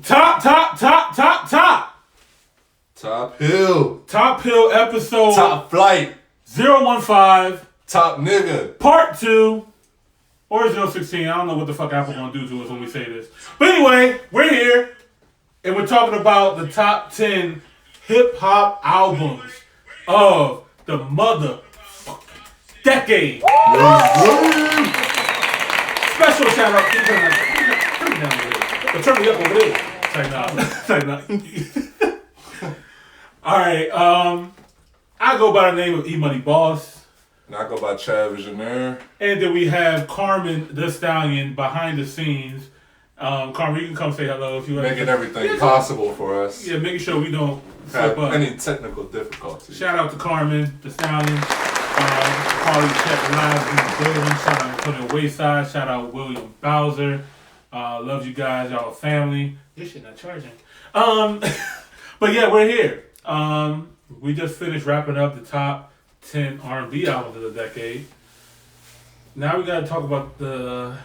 Top Hill. Top Hill episode. Top Flight. 015. Top Nigga. Part 2. Or 016. I don't know what the fuck Apple gonna do to us when we say this. But anyway, we're here. And we're talking about the top 10 hip-hop albums of the motherfucking decade. Special shout out. Turn me down over there. But turn me up over there. All right. I go by the name of EmoneyBoss. And I go by Chadvisionaire. And then we have Carmen the Stallion behind the scenes. Carmen, you can come say hello if you want. Making everything possible for us. Yeah, making sure we don't have any technical difficulties. Shout out to Carmen the Stallion. Carly Check Live in the building. Shout out to Antonio Wayside. Shout out William Bowser. Love you guys. Y'all family. This shit not charging. But yeah, we're here. We just finished wrapping up the top 10 R&B albums of the decade. Now we gotta talk about the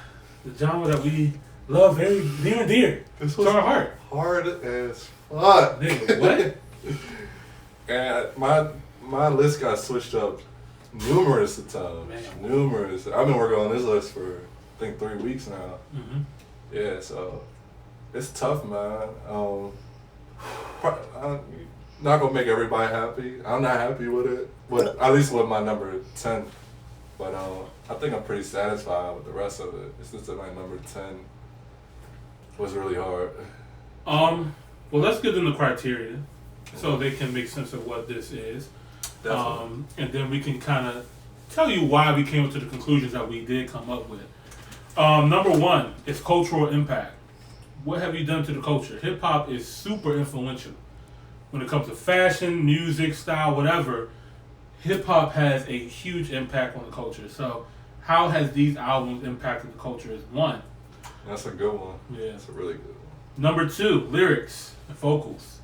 genre that we love very near and dear to our heart. Hard as fuck. Nigga, what? And my list got switched up numerous times. Man. Numerous. I've been working on this list for I think 3 weeks now. Mm-hmm. Yeah, so it's tough, man. I'm not gonna make everybody happy. I'm not happy with it, but at least with my number 10. But I think I'm pretty satisfied with the rest of it. It's just that my number 10 was really hard. Well, let's give them the criteria so they can make sense of what this is. And then we can kind of tell you why we came to the conclusions that we did come up with. Number 1 is cultural impact. What have you done to the culture? Hip hop is super influential when it comes to fashion, music, style, whatever. Hip hop has a huge impact on the culture. So, how has these albums impacted the culture? Is 1. That's a good one. Yeah, that's a really good one. Number 2, lyrics and vocals.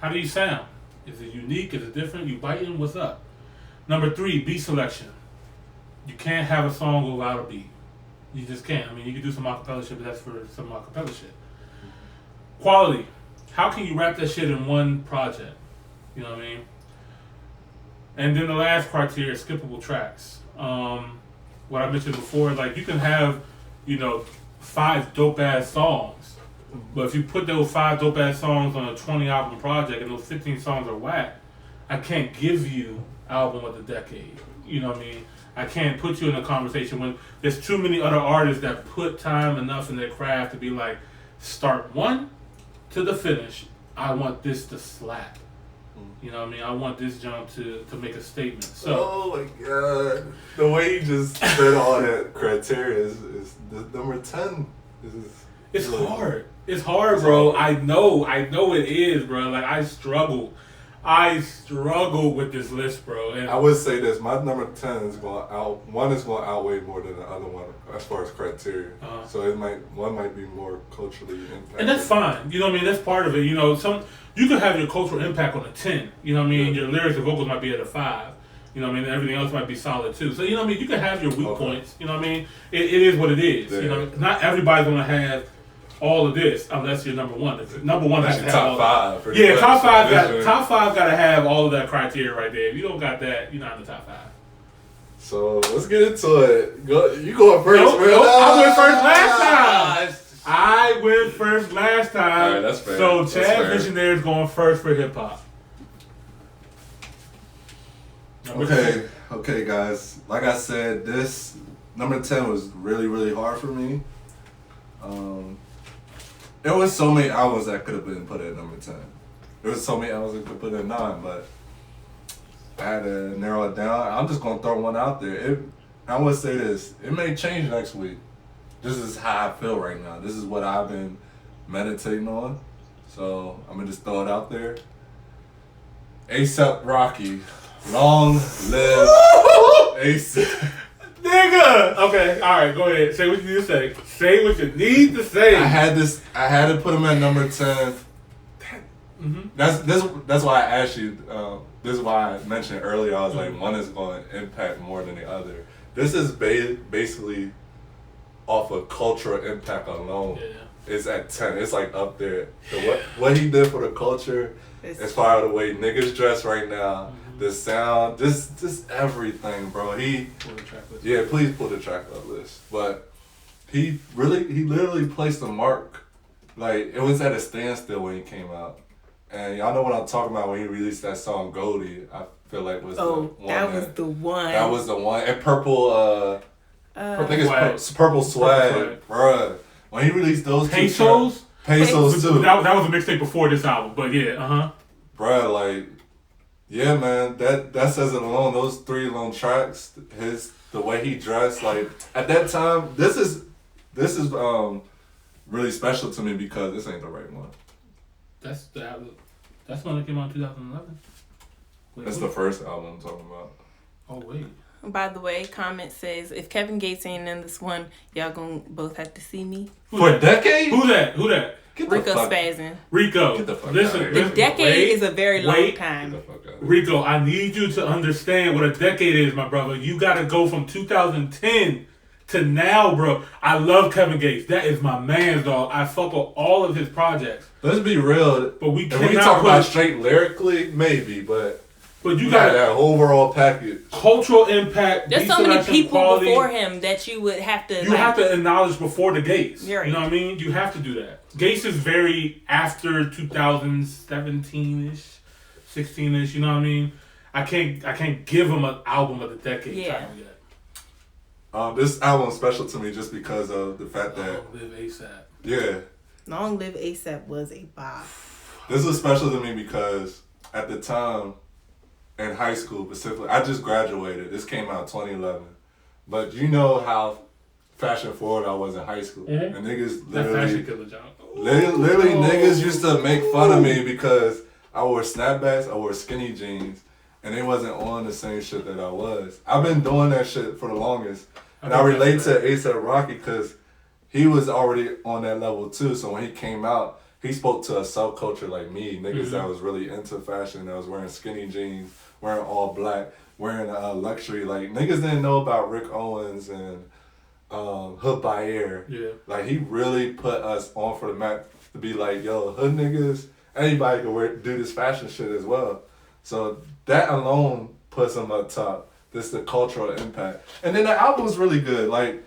How do you sound? Is it unique? Is it different? You biting? What's up? Number 3, beat selection. You can't have a song without a beat. You just can't. I mean, you can do some acapella shit, but that's for some acapella shit. Quality. How can you wrap that shit in one project? You know what I mean? And then the last criteria, skippable tracks. What I mentioned before, like you can have, 5 dope ass songs, but if you put those 5 dope ass songs on a 20 album project and those 15 songs are whack, I can't give you album of the decade. You know what I mean? I can't put you in a conversation when there's too many other artists that put time enough in their craft to be like, start 1 to the finish, I want this to slap. You know what I mean? I want this jump to make a statement. So, oh my God. The way you just said all that criteria is the number 10. It's really hard. It's hard, bro. I know it is, bro. Like, I struggle with this list, bro. And I would say this, my number 10 is going to outweigh more than the other one as far as criteria. So one might be more culturally impactful. And that's fine. You know what I mean? That's part of it. You could have your cultural impact on a 10. You know what I mean? Yeah. Your lyrics and vocals might be at a 5. You know what I mean? Everything else might be solid too. So, you know what I mean? You can have your weak points. You know what I mean? It is what it is. Yeah. You know, not everybody's going to have all of this unless you're number 1. If number 1 has to have top 5. Yeah, top 5 got to have all of that criteria right there. If you don't got that, you're not in the top 5. So let's get into it. You going first, man? Nope, I went first last time. All right, that's fair. So Chadvisionaire is going first for hip hop. Okay, guys. Like I said, this number 10 was really, really hard for me. There was so many albums that could have been put at number 10. There was so many albums that could put at 9, but I had to narrow it down. I'm just gonna throw one out there. I would say this: it may change next week. This is how I feel right now. This is what I've been meditating on. So I'm gonna just throw it out there. A$AP Rocky, long live A$AP. Nigga! Okay, alright, go ahead. Say what you need to say. Say what you need to say. I had to put him at number 10. Mm-hmm. That's why I asked you. This is why I mentioned earlier. I was like, one is going to impact more than the other. This is basically off of cultural impact alone. is at 10. It's like up there. What he did for the culture, as far as the way niggas dress right now, the sound, just everything, bro. Pull the track list. Yeah, please pull the track list. But he literally placed a mark. Like, it was at a standstill when he came out. And y'all know what I'm talking about when he released that song Goldie. I feel like was the one. That was the one. That was the one. And Purple, I think it's Purple Swag, bruh. When he released those Pesos too. That was a mixtape before this album, but yeah, Bruh, like, yeah, man, that says it alone. Those 3 alone tracks, the way he dressed, like, at that time, this is really special to me because this ain't the right one. That's the album. That's when it came out in 2011. That's the first album I'm talking about. Oh wait. By the way, comment says if Kevin Gates ain't in this one, y'all gonna both have to see me. For a decade? Who that? Rico Spazzin'. Rico. Get the fuck Listen, out of here. The decade is a very long time. Get the fuck out of here. Rico, I need you to understand what a decade is, my brother. You gotta go from 2010 to now, bro. I love Kevin Gates. That is my man, dog. I fuck with all of his projects. Let's be real. But we if cannot we talk about straight lyrically, maybe, but you got that overall package. Cultural impact. There's so many people quality, before him that you would have to. You have to acknowledge before the Gates. Right. You know what I mean? You have to do that. Gates is very after 2017-ish, 16-ish. You know what I mean? I can't give him an album of the decade title yet. This album is special to me just because of the fact that Live ASAP. Yeah. Long Live ASAP was a bop. This was special to me because at the time in high school specifically, I just graduated. This came out 2011. But you know how fashion forward I was in high school. Mm-hmm. And niggas That fashion killer job. literally niggas used to make fun of me because I wore snapbacks, I wore skinny jeans, and they wasn't on the same shit that I was. I've been doing that shit for the longest. And I relate to A$AP Rocky because he was already on that level too. So when he came out, he spoke to a subculture like me, niggas that was really into fashion, that was wearing skinny jeans, wearing all black, wearing luxury. Like, niggas didn't know about Rick Owens and Hood by Air. Yeah. Like, he really put us on for the map to be like, yo, hood niggas, anybody can do this fashion shit as well. So that alone puts him up top. This is the cultural impact. And then the album's really good. Like,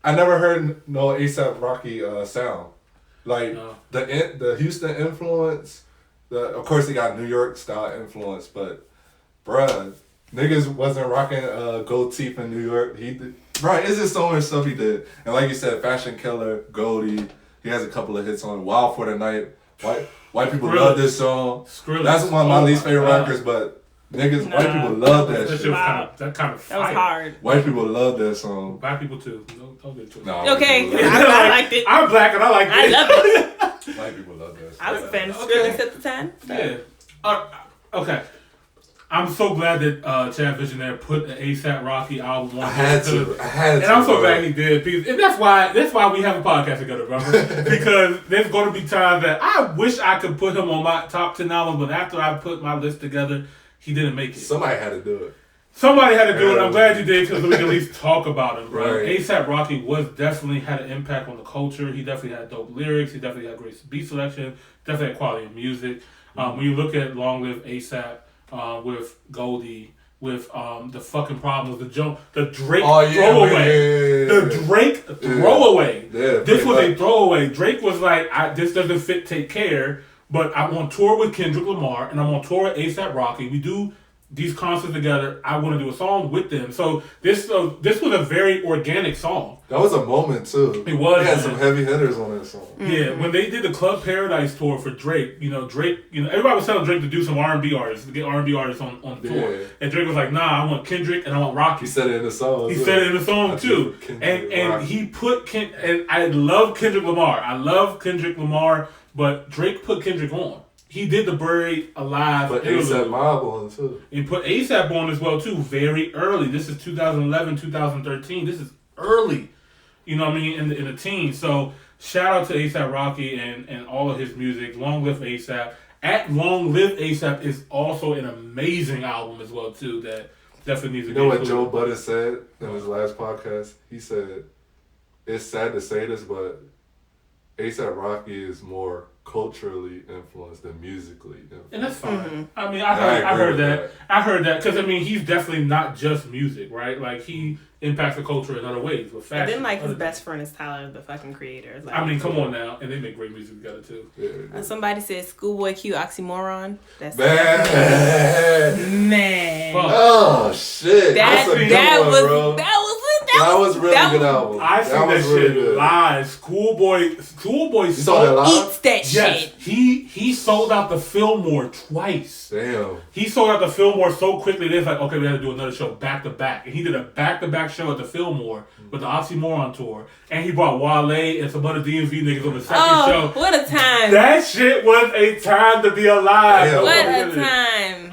I never heard no A$AP Rocky sound. Like, No. the Houston influence, of course he got New York style influence, but bruh, niggas wasn't rocking gold teeth in New York. Bruh, it's just so much stuff he did. And like you said, Fashion Killer, Goldie, he has a couple of hits on Wild for the Night. White people love this song. Skrillex. That's one of my least favorite records, but niggas, white people love that shit. That was hard. White people love that song. Black people too. Don't get to it. Nah, Okay, white people love I liked it. I'm black and I like it. I love it. it. White people love that shit. I was a fan of Okay. Skrillex at the time. Yeah. Okay. I'm so glad that Chadvisionaire put the A$AP Rocky album on. I had to. And I'm so glad he did. Because, and that's why we have a podcast together, brother. Because there's going to be times that I wish I could put him on my top 10 albums, but after I put my list together, he didn't make it. Somebody had to do it. Somebody had to do it. I'm glad you did because we can at least talk about him, bro. Right. A$AP Rocky definitely had an impact on the culture. He definitely had dope lyrics. He definitely had great beat selection. Definitely had quality of music. When you look at Long Live A$AP, with Goldie, with the fucking problems, the Drake throwaway. The Drake throwaway. Yeah, This was a throwaway. Drake was like, this doesn't fit Take Care, but I'm on tour with Kendrick Lamar and I'm on tour with A$AP Rocky. We do these concerts together. I want to do a song with them. So this was a very organic song. That was a moment too. It was. He had some heavy hitters on that song. Yeah, when they did the Club Paradise tour for Drake, everybody was telling Drake to do some R&B artists, to get R&B artists on the tour. Yeah. And Drake was like, nah, I want Kendrick and I want Rocky. He said it in the song. He said it in the song too. And he put and I love Kendrick Lamar. I love Kendrick Lamar, but Drake put Kendrick on. He did the Buried Alive. But A$AP Mob on too. He put A$AP on as well too, very early. This is 2011, 2013. This is early. You know what I mean? In the teens. So shout out to A$AP Rocky and all of his music. Long Live A$AP. At Long Live A$AP is also an amazing album as well too that definitely needs to be You know what included. Joe Budden said in his last podcast? He said, it's sad to say this, but A$AP Rocky is more culturally influenced than musically influenced. And that's fine. Mm-hmm. I mean, I heard that. I heard that because I mean, he's definitely not just music, right? Like he impacts the culture in other ways with fashion. And then like his best friend is Tyler, the fucking creator. Like, I mean, come on now, and they make great music together too. Yeah. Somebody said Schoolboy Q oxymoron. That's Man. Fuck. Oh shit. That's a good one, bro. That was really good album. I see that really shit good. live. Schoolboy you saw that live? Eats that yes, shit. he sold out the Fillmore twice. Damn. He sold out the Fillmore so quickly. They're like, okay, we got to do another show back to back, and he did a back to back show at the Fillmore with the Oxymoron tour, and he brought Wale and some other DMV niggas on the second show. What a time! That shit was a time to be alive. Damn. What a time!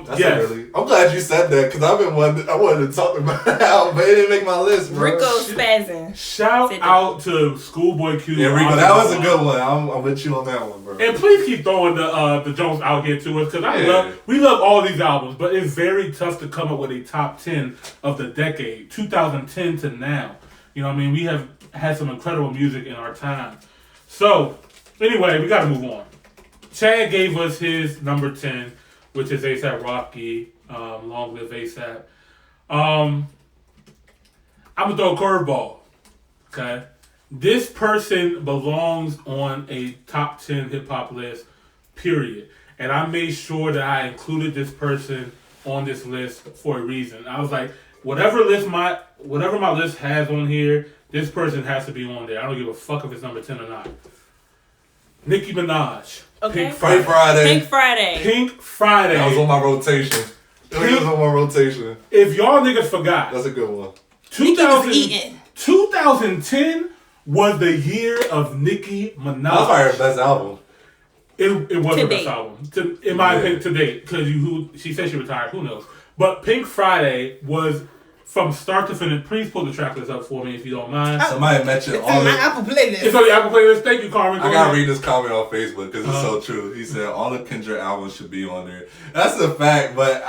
That's yes. I'm glad you said that because I've been wanting to talk about that album, but it didn't make my list, bro. Rico spazzing. Shout out to Schoolboy Q. Yeah, Rico, that was a good one. I'm with you on that one, bro. And please keep throwing the Jones out here to us because we love all these albums, but it's very tough to come up with a top 10 of the decade, 2010 to now. You know what I mean? We have had some incredible music in our time. So, anyway, we got to move on. Chad gave us his number 10, which is A$AP Rocky. Long live A$AP. I'm going to throw a curveball. Okay? This person belongs on a top 10 hip-hop list, period. And I made sure that I included this person on this list for a reason. I was like, whatever my list has on here, this person has to be on there. I don't give a fuck if it's number 10 or not. Nicki Minaj. Okay. Pink Friday. Pink Friday. Pink Friday. That was on my rotation. If y'all niggas forgot, that's a good one. 2010 was the year of Nicki Minaj. That was probably her best album. It was her best album, in my opinion, to date. Because she said she retired. Who knows? But Pink Friday was from start to finish. Please pull the track list up for me if you don't mind. Somebody mentioned it's all in my Apple playlist. It's on the Apple playlist. Thank you, Carmen. I gotta read this comment on Facebook because it's so true. He said all the Kendrick albums should be on there. That's a fact, but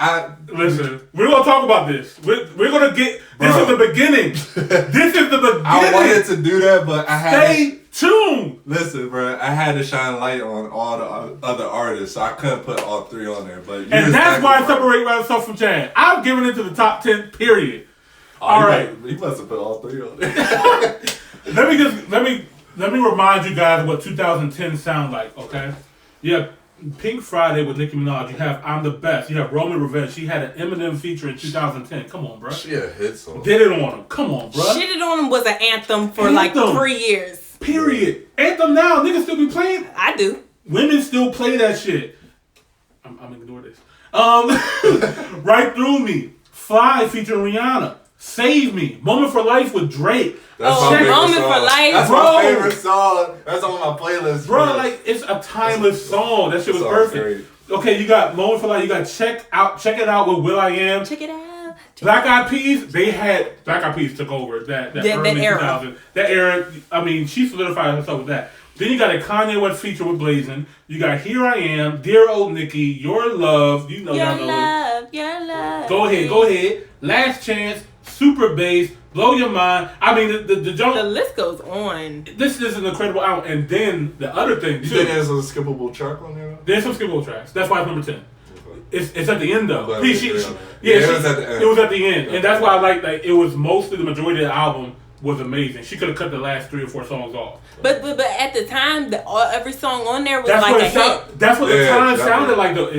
listen. We're gonna talk about this. We're gonna get. This is the beginning. This is the beginning. I wanted to do that, but I had. Stay tuned. Listen, bro. I had to shine light on all the other artists, so I couldn't put all three on there. But and that's why I separate myself from Chad. I've given it to the top 10. Period. All right. You must have put all three on there. Let me remind you guys what 2010 sound like. Okay. You have Pink Friday with Nicki Minaj. You have I'm the Best. You have Roman Revenge. She had an Eminem feature in 2010. Come on, bro. She a hit song. Did it on him. Come on, bro. Shit It On Him was an anthem for like 3 years. Period. Anthem now. Niggas still be playing. I do. Women still play that shit. I'm ignore this. Right Through Me. Fly featuring Rihanna. Save Me. Moment for Life with Drake. That's my favorite Moment song. for Life. That's my favorite song. That's on my playlist. Bro, like, it's a timeless song. That shit was perfect. Great. Okay, you got Moment for Life. You got Check It Out with Will.i.am. Check it out. Black Eyed Peas, Black Eyed Peas took over that early era. 2000s. That era, I mean, she solidified herself with that. Then you got a Kanye West feature with Blazing. You got Here I Am, Dear Old Nikki, Your Love. You know y'all know it. Your love. Go ahead. Last Chance, Super Bass, Blow Your Mind. I mean, the list goes on. This is an incredible album. And then the other thing, too. You think there's a skippable track on there? There's some skippable tracks. That's why it's number 10. It's at the end, though. It was at the end. It was at the end. And that's why I like it was mostly the majority of the album was amazing. She could have cut the last 3 or 4 songs off. But at the time, every song on there was that's like what a hit. That's what the time sounded like, though.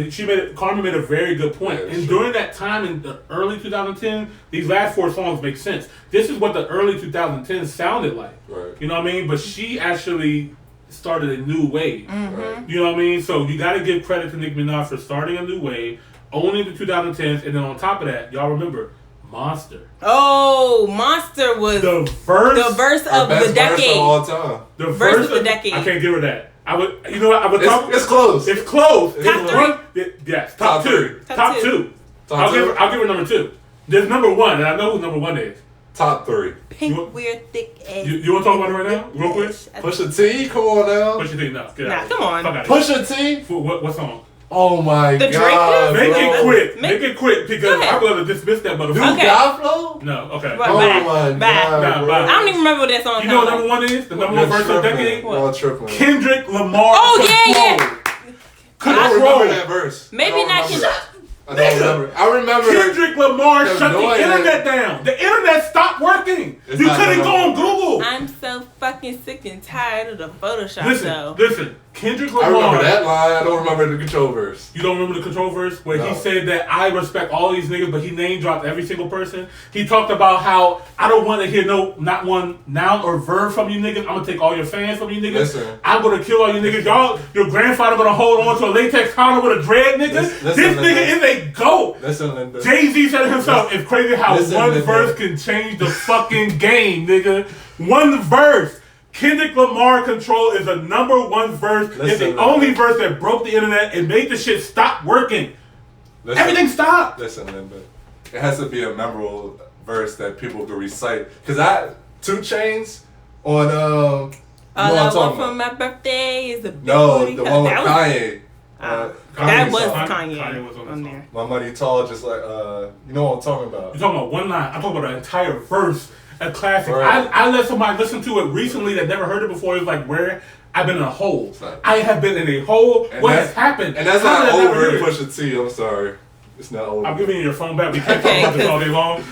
Carmen made a very good point. Yeah, and during that time in the early 2010, these last 4 songs make sense. This is what the early 2010s sounded like. Right. You know what I mean? But she actually started a new wave. Mm-hmm. You know what I mean? So you got to give credit to Nicki Minaj for starting a new wave, owning the 2010s, and then on top of that, y'all remember Monster. Oh, Monster was the verse of the decade. Verse of all time. The verse of the decade. I can't give her that. I would. You know what? I would talk. It's close. It's close. Top 3. Yes. Top 2. Top 2. Top 2. I'll give her number 2. There's number 1, and I know who number 1 is. Top 3. Pink, weird, thick egg. You want to talk about it right now, real quick? Pusha T, come on now. Pusha T, no. Get nah, out. come on. Pusha T. What song? Oh my The god. Drake Make bro. it quick. Make it quick because Go ahead. I'm going to dismiss that You motherfucker. Okay. got flow? No, okay. What? Oh Bye. my Bye. god. Nah, bro. bye. I don't even remember what that song You know what sounded number like. one is? The number You're one verse of the tripping. decade? Y'all tripping. Kendrick Lamar. Oh, yeah. I don't remember that verse. Maybe not Kendrick. I don't remember. I remember. Kendrick Lamar There's shut no the idea. internet down. The internet stopped working. It's You not couldn't no go on more. Google. I'm so fucking sick and tired of the Photoshop though. Listen. Kendrick I Lamar. remember that line. I don't remember the control verse. You don't remember the control verse where No. he said that I respect all these niggas, but he name dropped every single person. He talked about how I don't want to hear not one noun or verb from you niggas. I'm gonna take all your fans from you niggas. Listen. I'm gonna kill all you niggas. Y'all, your grandfather gonna hold on to a latex condom with a dread, nigga. Listen, This Linda. nigga is a goat. Listen, Linda. Jay-Z said it himself. It's crazy how Listen, one Linda. verse can change the fucking game, nigga. One verse. Kendrick Lamar Control is the number one verse. It's Listen, the Linda. only verse that broke the internet and made the shit stop working. Listen. Everything stopped. Listen, Linda. It has to be a memorable verse that people can recite. Cause I 2 Chainz on you know what All I'm I want talking for about. my birthday is a big No, booty the cut. one with That was- Kanye. that Kanye was song. Kanye, Kanye was on that on song. there. My money tall, just like you know what I'm talking about. You're talking about one line. I'm talking about an entire verse, a classic. Right. I let somebody listen to it recently that never heard it before. It was like, where I've been in a hole. Right. I have been in a hole. And What that's- has happened? And that's How not did I never over hear it? Pusha T. I'm sorry. It's not over. I'm giving you your phone back. We can't Okay, talk about this all day long.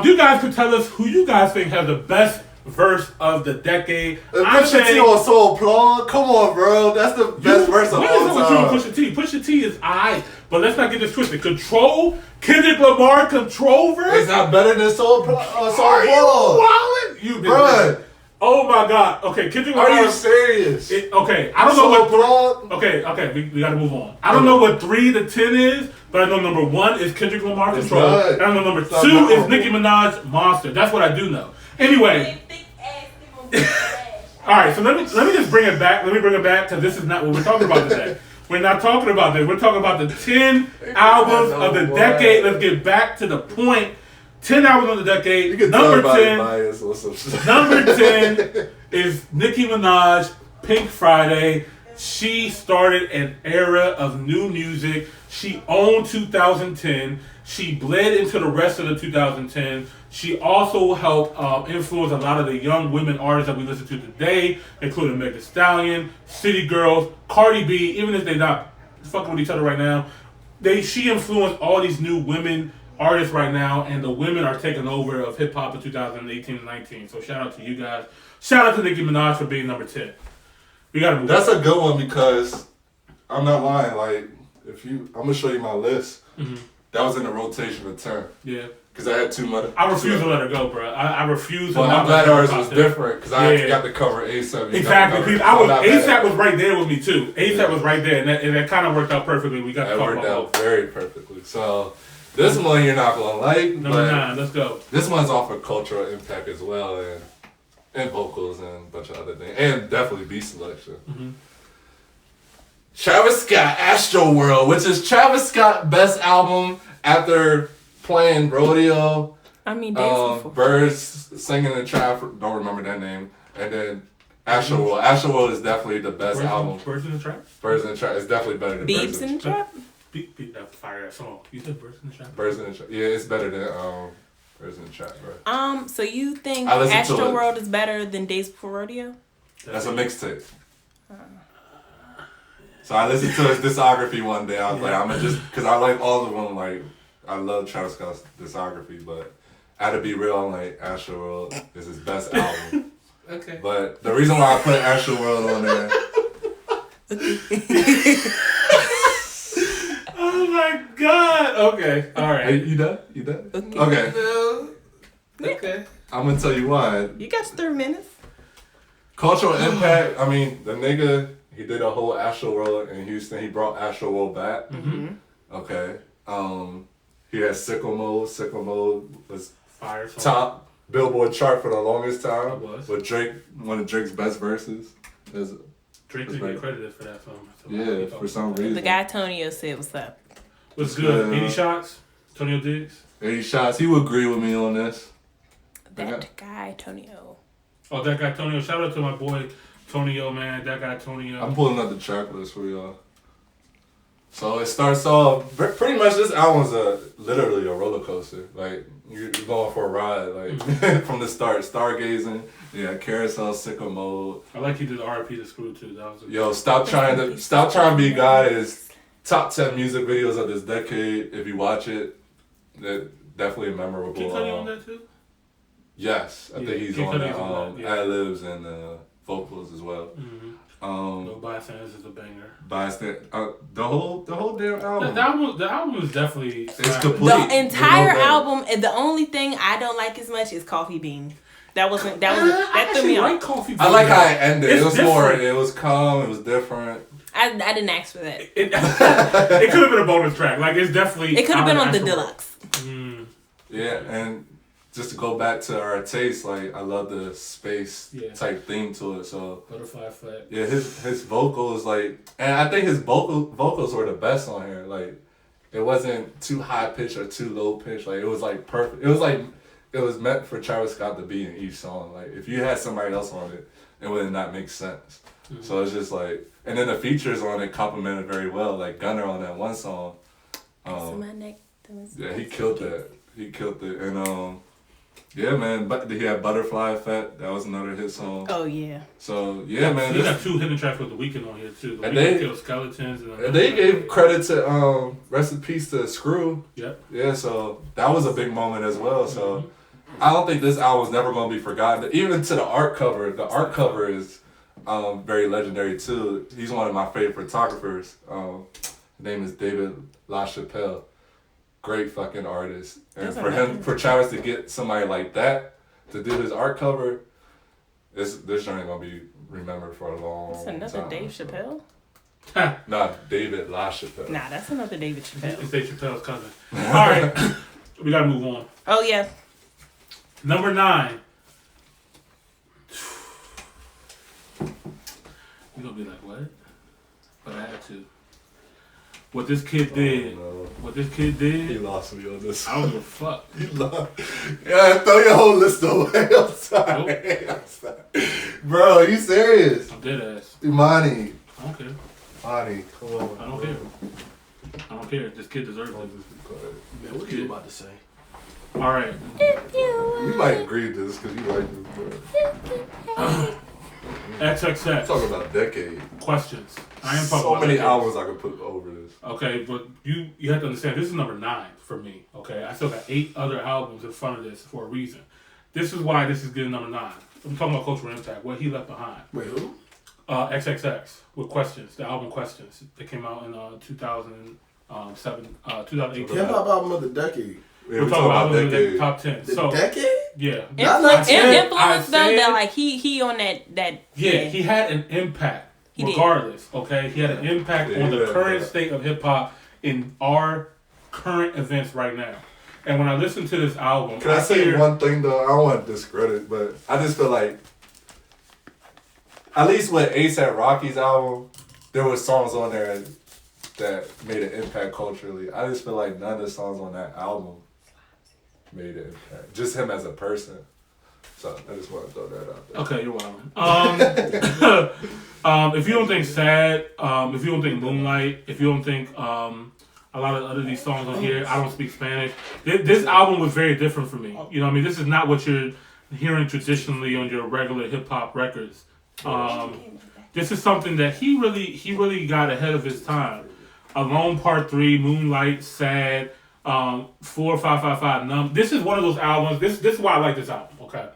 You guys could tell us who you guys think has the best verse of the decade. I'm Pusha T saying. on Soul Plug. Come on, bro. That's the best verse of What all is it with you and time. Pusha T? Pusha T is aight, but let's not get this twisted. Control, Kendrick Lamar, Control verse. It's not better than Soul Plug. Are Soul you Plug. wildin'? You been Bruh. Oh my God. Okay, Kendrick Are Lamar. you serious? Okay, I don't know Soul what. Plug. Okay, we gotta move on. I don't know what 3 to 10 is, but I know number 1 is Kendrick Lamar It's Control. not. And I know number It's not 2 is memorable. Nicki Minaj Monster. That's what I do know. Anyway. All right, so let me just bring it back. Let me bring it back because this is not what we're talking about today. We're not talking about this. We're talking about the 10 albums of the decade. Let's get back to the point. 10 albums of the decade. You can Number tell 10. bias or some shit. Number 10 is Nicki Minaj, Pink Friday. She started an era of new music. She owned 2010. She bled into the rest of the 2010. She also helped influence a lot of the young women artists that we listen to today, including Meg Thee Stallion, City Girls, Cardi B. Even if they're not fucking with each other right now, she influenced all these new women artists right now, and the women are taking over of hip hop in 2018 and 19. So shout out to you guys. Shout out to Nicki Minaj for being number 10. We gotta move. That's a good one because I'm not lying. Like, I'm gonna show you my list. Mm-hmm. That was in the rotation of 10 Yeah. because I had too much. I refuse to let her go, bro. I refuse. But to I'm not glad let her ours go was top 10. different because I got to cover ASAP. Exactly. Because ASAP was right there with me too. ASAP was right there, and that kind of worked out perfectly. We got to That talk worked about out both. very perfectly. So this one you're not gonna like. Number but 9. Let's go. This one's off of cultural impact as well, and vocals and a bunch of other things, and definitely beat selection. Mm-hmm. Travis Scott, Astro World, which is Travis Scott's best album after playing Rodeo. I mean, dancing for Birds singing the trap. Don't remember that name. And then Astro World. Astro World is definitely the best album. Birds in the Trap. Birds in the Trap is definitely better than Beeps Birds in the Trap. Beat that fire ass song. You said Birds in the Trap. Birds in the Trap. Yeah, it's better than Birds in the Trap, bro. So you think I listened to Astro it. World is better than Days Before Rodeo? That's a mixtape. So I listened to his discography one day. I was like, I'm gonna just, because I like all of them. Like, I love Travis Scott's discography, but I had to be real. I'm like, Astro World is his best album. Okay. But the reason why I put Astro World on there, Oh my God. Okay. All hey, right. you done? You done? Okay. Okay. Okay. I'm gonna tell you why. You got 3 minutes. Cultural impact. I mean, the nigga, he did a whole Astro World in Houston. He brought Astro World back. Mm-hmm. Okay. He had Sickle Mode. Sickle Mode was Fire song. top Billboard chart for the longest time. It was. With Drake, one of Drake's best verses. Drake didn't get credited for that song. So Yeah, for some reason. The guy Tonio said, "What's up?" What's good? Yeah. 80 shots? Tonio Diggs? 80 shots. He would agree with me on this. That guy Tonio. Oh, that guy Tonio. Shout out to my boy Tonio, man. That guy Tonio. I'm pulling up the track list for y'all. So it starts off pretty much. This album's literally a roller coaster. Like you're going for a ride, like from the start, stargazing. Yeah, carousel, sicko mode. I like you did the RP to Screw too. That was Yo, stop trying to be God is top 10 music videos of this decade. If you watch it, that definitely memorable. Kid Cudi on that too? Yes, I think he's Kid on Cudi's the ad-libs and vocals as well. Mm-hmm. No Bystanders is a banger. The whole damn album. The album is definitely. It's complete. The entire album, and the only thing I don't like as much is Coffee Bean. That threw me off. Coffee Bean. I like how it ended. It's it was different. it was calm, it was different. I didn't ask for that. It could have been a bonus track. Like it's definitely. It could have been on the deluxe. Yeah, and just to go back to our taste, like I love the space type theme to it. So Butterfly Effect. Yeah, his vocals like, and I think his vocals were the best on here. Like, it wasn't too high pitched or too low pitched. Like it was like perfect. It was meant for Travis Scott to be in each song. Like if you had somebody else on it, it would not make sense. Mm-hmm. So it's just like, and then the features on it complemented very well. Like Gunner on that one song. My neck. Yeah, he killed that. He killed it, and yeah, man. But he had Butterfly Effect. That was another hit song. Oh yeah. So yeah, man. He got 2 hidden tracks with The Weeknd on here too. And they killed Skeletons. And they gave credit to rest in peace to Screw. Yep. Yeah, so that was a big moment as well. So I don't think this album's never gonna be forgotten. Even to the art cover. The art cover is very legendary too. He's one of my favorite photographers. His name is David LaChapelle. Great fucking artist. And for Travis to get somebody like that to do his art cover, this journey gonna be remembered for a long time. That's another Dave Chappelle? Nah, David LaChapelle. Nah, that's another David Chappelle. It's Dave Chappelle's cousin. Alright. We gotta move on. Oh yeah. Number 9. You're gonna be like, what? But I had to. What this kid did. No. What this kid did. He lost me on this. I don't give a fuck. He lost. Yeah, throw your whole list away. I'm sorry. Nope. I'm sorry. Bro, are you serious? I'm dead ass. Imani. I don't care. Imani, come on. I don't care. I don't care. This kid deserves it. Man, what you about to say? Alright. You might agree with this because you like this, bro. XXX. Talking about decade. Questions. I am talking so about many decades. albums I could put over this. Okay, but you have to understand, this is number 9 for me, okay? I still got 8 other albums in front of this for a reason. This is why this is getting number 9. I'm talking about cultural impact, what he left behind. Wait, who? XXX with Questions, the album Questions. They came out in 2007, 2018. Hip hop album of the decade. Yeah, We're talking about albums in the top 10. The So, decade? yeah. Influence though, that like he on that. Yeah, he had an impact. He regardless, okay? He had an impact on the current state of hip-hop in our current events right now. And when I listen to this album... Can I say one thing, though? I don't want to discredit, but I just feel like, at least with A$AP Rocky's album, there was songs on there that made an impact culturally. I just feel like none of the songs on that album made an impact. Just him as a person. So I just want to throw that out there. Okay, you're wild. If you don't think Sad, if you don't think Moonlight, if you don't think a lot of other these songs on here, I don't speak Spanish. This album was very different for me. You know what I mean? This is not what you're hearing traditionally on your regular hip hop records. This is something that he really got ahead of his time. Alone Part 3, Moonlight, Sad, 4555 This is one of those albums. This is why I like this album. Okay.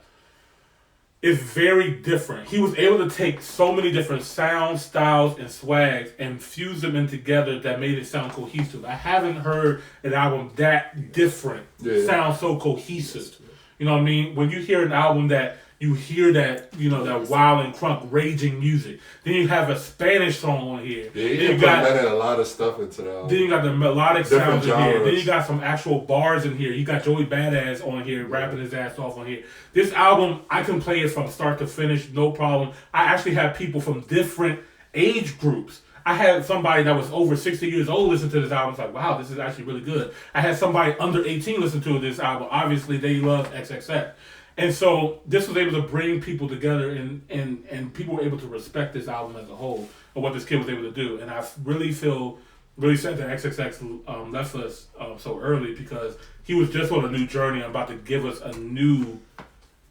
It's very different. He was able to take so many different sounds, styles, and swags and fuse them in together that made it sound cohesive. I haven't heard an album that different sound so cohesive. You know what I mean? When you hear an album that you hear that, you know, that wild and crunk raging music. Then you have a Spanish song on here. Yeah, you then can put a lot of stuff into that album. Then you got the melodic sounds in here. genres. Then you got some actual bars in here. You got Joey Badass on here, rapping his ass off on here. This album, I can play it from start to finish, no problem. I actually have people from different age groups. I had somebody that was over 60 years old listen to this album. It's like, wow, this is actually really good. I had somebody under 18 listen to this album. Obviously, they love XXX. And so this was able to bring people together and people were able to respect this album as a whole and what this kid was able to do. And I really feel really sad that XXX left us so early because he was just on a new journey and about to give us a new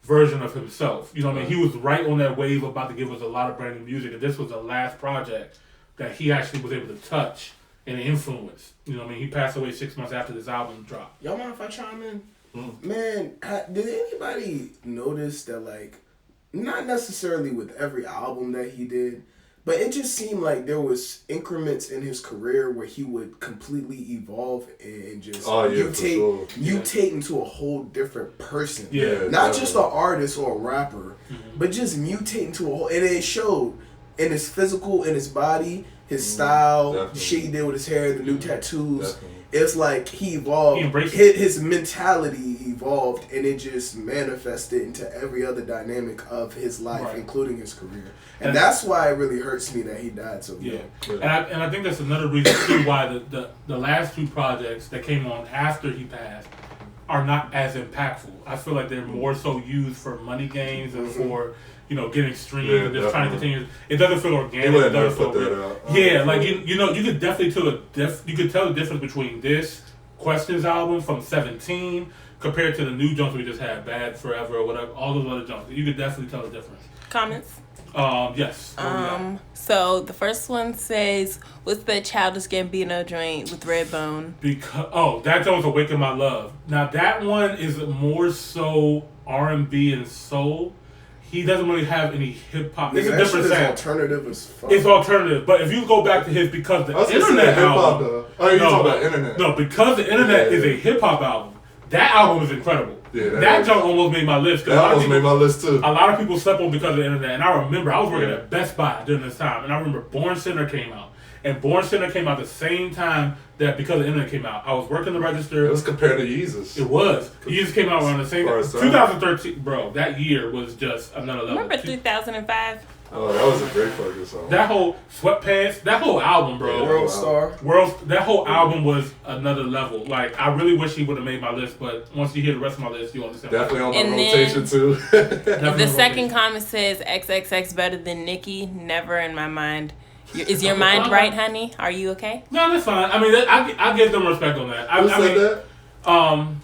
version of himself. You know what I mean? He was right on that wave about to give us a lot of brand new music, and this was the last project that he actually was able to touch and influence. You know what I mean? He passed away 6 months after this album dropped. Y'all mind if I chime in? Man, did anybody notice that, like, not necessarily with every album that he did, but it just seemed like there was increments in his career where he would completely evolve and just mutate into a whole different person. Yeah, not just an artist or a rapper, but just mutate into a whole. And it showed in his physical, in his body, his style, the shit he did with his hair, the new tattoos. It's like he evolved. His mentality evolved, and it just manifested into every other dynamic of his life, including his career. And that's why it really hurts me that he died so young. And I think that's another reason too why the last two projects that came on after he passed are not as impactful. I feel like they're more so used for money gains and for getting streams and just trying to continue. It doesn't feel organic. It doesn't feel real. Yeah, like you could definitely tell the difference between this Questions album from 17 compared to the new junks we just had, Bad Forever or whatever, all those other junks. You could definitely tell the difference. Comments? Yes. So the first one says, "What's that Childish Gambino joint with Redbone?" That joint was "Awaken My Love." Now that one is more so R&B and soul. He doesn't really have any hip hop. It's a different sound. Alternative as fuck. It's alternative, but if you go back to his because the internet album. You talking about internet? No, because the internet is a hip hop album. That album is incredible. Yeah, that junk almost made my list. That almost made my list too. A lot of people slept on because of the internet, and I remember I was working at Best Buy during this time, and I remember Born Sinner came out. And Born Sinner came out the same time that because the internet came out. I was working the register. It was compared to Yeezus. It was. Yeezus came out around the same time. 2013, bro. That year was just another level. Remember 2005? Oh, that was a great fucking song. That whole Sweatpants, that whole album, bro. World Star. That whole album was another level. Like, I really wish he would have made my list, but once you hear the rest of my list, you understand. Definitely on my rotation, too. The second comment says, XXX better than Nicki. Never in my mind. Is your mind right, honey? Are you okay? No, that's fine. I mean, I give them respect on that. Who said that?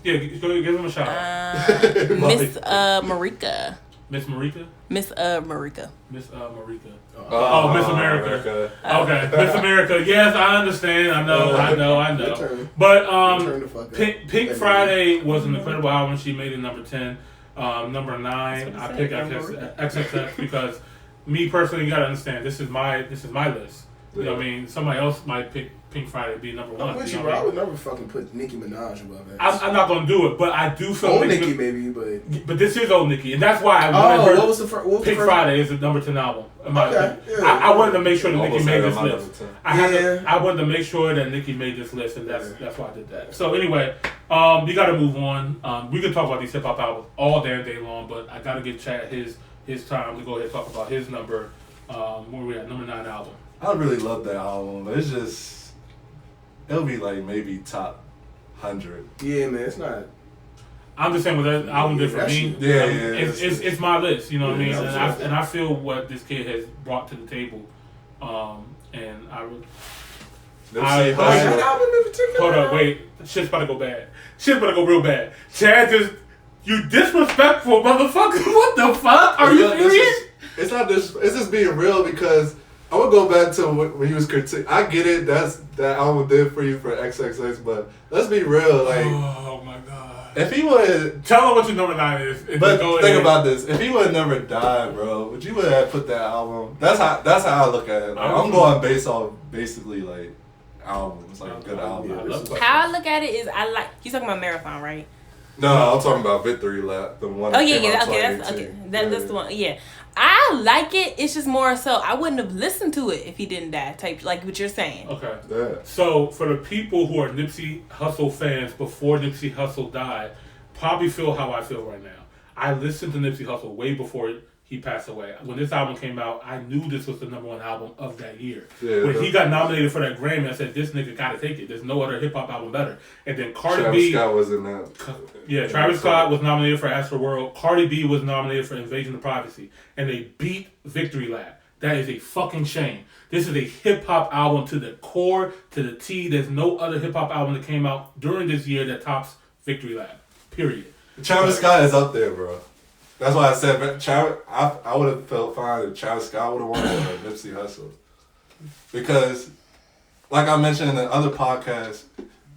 Yeah, give them a shout out. Miss Marika. Miss Marika? Miss Marika. Miss Marika. Miss America. Okay, Miss America. Yes, I understand. I know. But Pink Friday was an incredible album. She made it number 10. Number 9, I picked XXX because me personally, you gotta understand. This is my list. You know what I mean? Somebody else might pick Pink Friday to be number 1. I would never fucking put Nicki Minaj above that. I'm not gonna do it, but I do feel old Nicki maybe, but this is old Nicki, and that's why I wanted her. What was the first? Pink Friday is the number 10 album. I wanted to make sure that Nicki made this list. I wanted to make sure that Nicki made this list, and that's why I did that. So anyway, we gotta move on. We could talk about these hip hop albums all damn day long, but I gotta give Chad his time to go ahead and talk about his number. Where we at? Number 9 album. I really love that album, but it's just it'll be like maybe top 100. Yeah, man, it's not. I'm just saying what that album did for me. It's my list, you know what I mean, and I feel what this kid has brought to the table, and I hold up, wait, shit's about to go bad. Shit's about to go real bad. Chad just, you disrespectful motherfucker. What the fuck? Are you serious? It's not this. It's just being real because I would go back to when he was critiquing. I get it. That album did for you for XXX, but let's be real. Like, oh my god. If he would tell him what your number 9 is. But think about this. If he would have never died, bro, would you would have put that album? That's how I look at it. Like, I'm going based off basically like albums, like good albums. How I look at it is you talking about Marathon, right? No, I'm talking about Victory Lap, the one. That's the one. Yeah, I like it. It's just more so I wouldn't have listened to it if he didn't die. Type like what you're saying. Okay. Yeah. So for the people who are Nipsey Hussle fans before Nipsey Hussle died, probably feel how I feel right now. I listened to Nipsey Hussle way before he passed away. When this album came out, I knew this was the number 1 album of that year. Yeah, when he got nominated for that Grammy, I said, this nigga gotta take it. There's no other hip-hop album better. And then Cardi B... Travis Scott was in that. Yeah, Travis Scott was nominated for Astroworld. Cardi B was nominated for Invasion of Privacy. And they beat Victory Lap. That is a fucking shame. This is a hip hop album to the core, to the T. There's no other hip hop album that came out during this year that tops Victory Lap. Period. Travis Scott is up there, bro. That's why I said, I would have felt fine if Travis Scott would have won or Nipsey Hussle. Because, like I mentioned in the other podcast,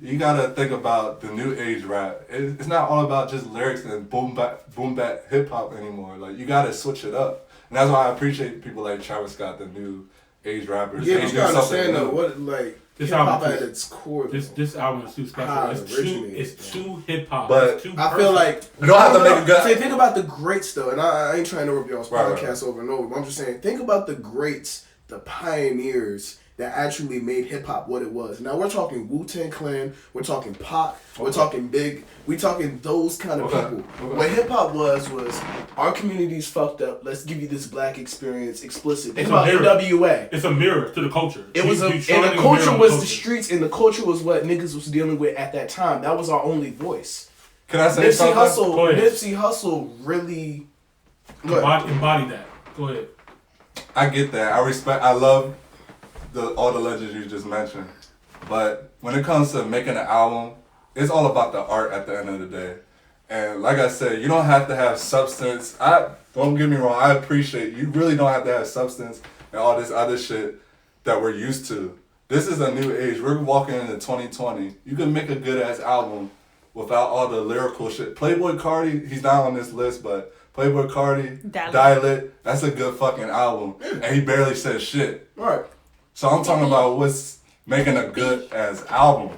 you gotta think about the new age rap. It's not all about just lyrics and boom bap hip hop anymore. Like, you gotta switch it up. And that's why I appreciate people like Travis Scott, the new age rappers. Yeah, you gotta understand though, what, like, hip hop at its core. This album is too special. It's too hip hop. But I feel like you don't have to make a good. Say, think about the greats though, and I ain't trying to rip y'all's podcast over and over. But I'm just saying, think about the greats, the pioneers that actually made hip hop what it was. Now we're talking Wu-Tang Clan, we're talking Pac, we're talking Big, we're talking those kind of people. What hip hop was our community's fucked up. Let's give you this black experience, explicit. Think about NWA. It's a mirror to the culture. It was and the culture was the streets, and the culture was what niggas was dealing with at that time. That was our only voice. Can I say something? Nipsey Hussle really embody that. Go ahead. I get that. I love all the legends you just mentioned. But when it comes to making an album, it's all about the art at the end of the day. And like I said, you don't have to have substance. Don't get me wrong, I appreciate you really don't have to have substance and all this other shit that we're used to. This is a new age. We're walking into 2020. You can make a good ass album without all the lyrical shit. Playboi Carti, he's not on this list, but Playboi Carti, Dial It, that's a good fucking album. And he barely says shit. Right. So I'm talking about what's making a good ass album.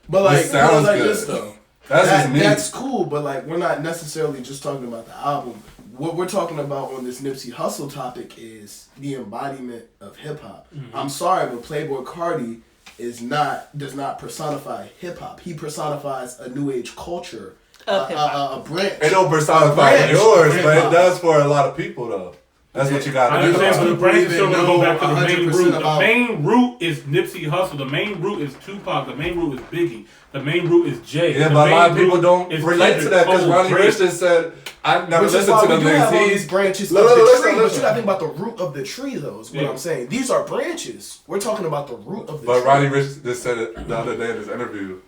But like, sounds like good. this though. That's cool, but like we're not necessarily just talking about the album. What we're talking about on this Nipsey Hussle topic is the embodiment of hip hop. Mm-hmm. I'm sorry, but Playboi Carti does not personify hip hop. He personifies a new age culture, a branch. It don't personify yours, but it does for a lot of people though. That's what you got to do. But the branch is still going to go back to the main root. The main root is Nipsey Hussle. The main root is Tupac. The main root is Biggie. The main root is Jay. Yeah, but a lot of people don't relate to that because Ronnie Rich just said, I've never listened to them things. These branches of the tree, but you got to think about the root of the tree, though, is what I'm saying. These are branches. We're talking about the root of the tree. But Ronnie Rich just said it the other day in his interview.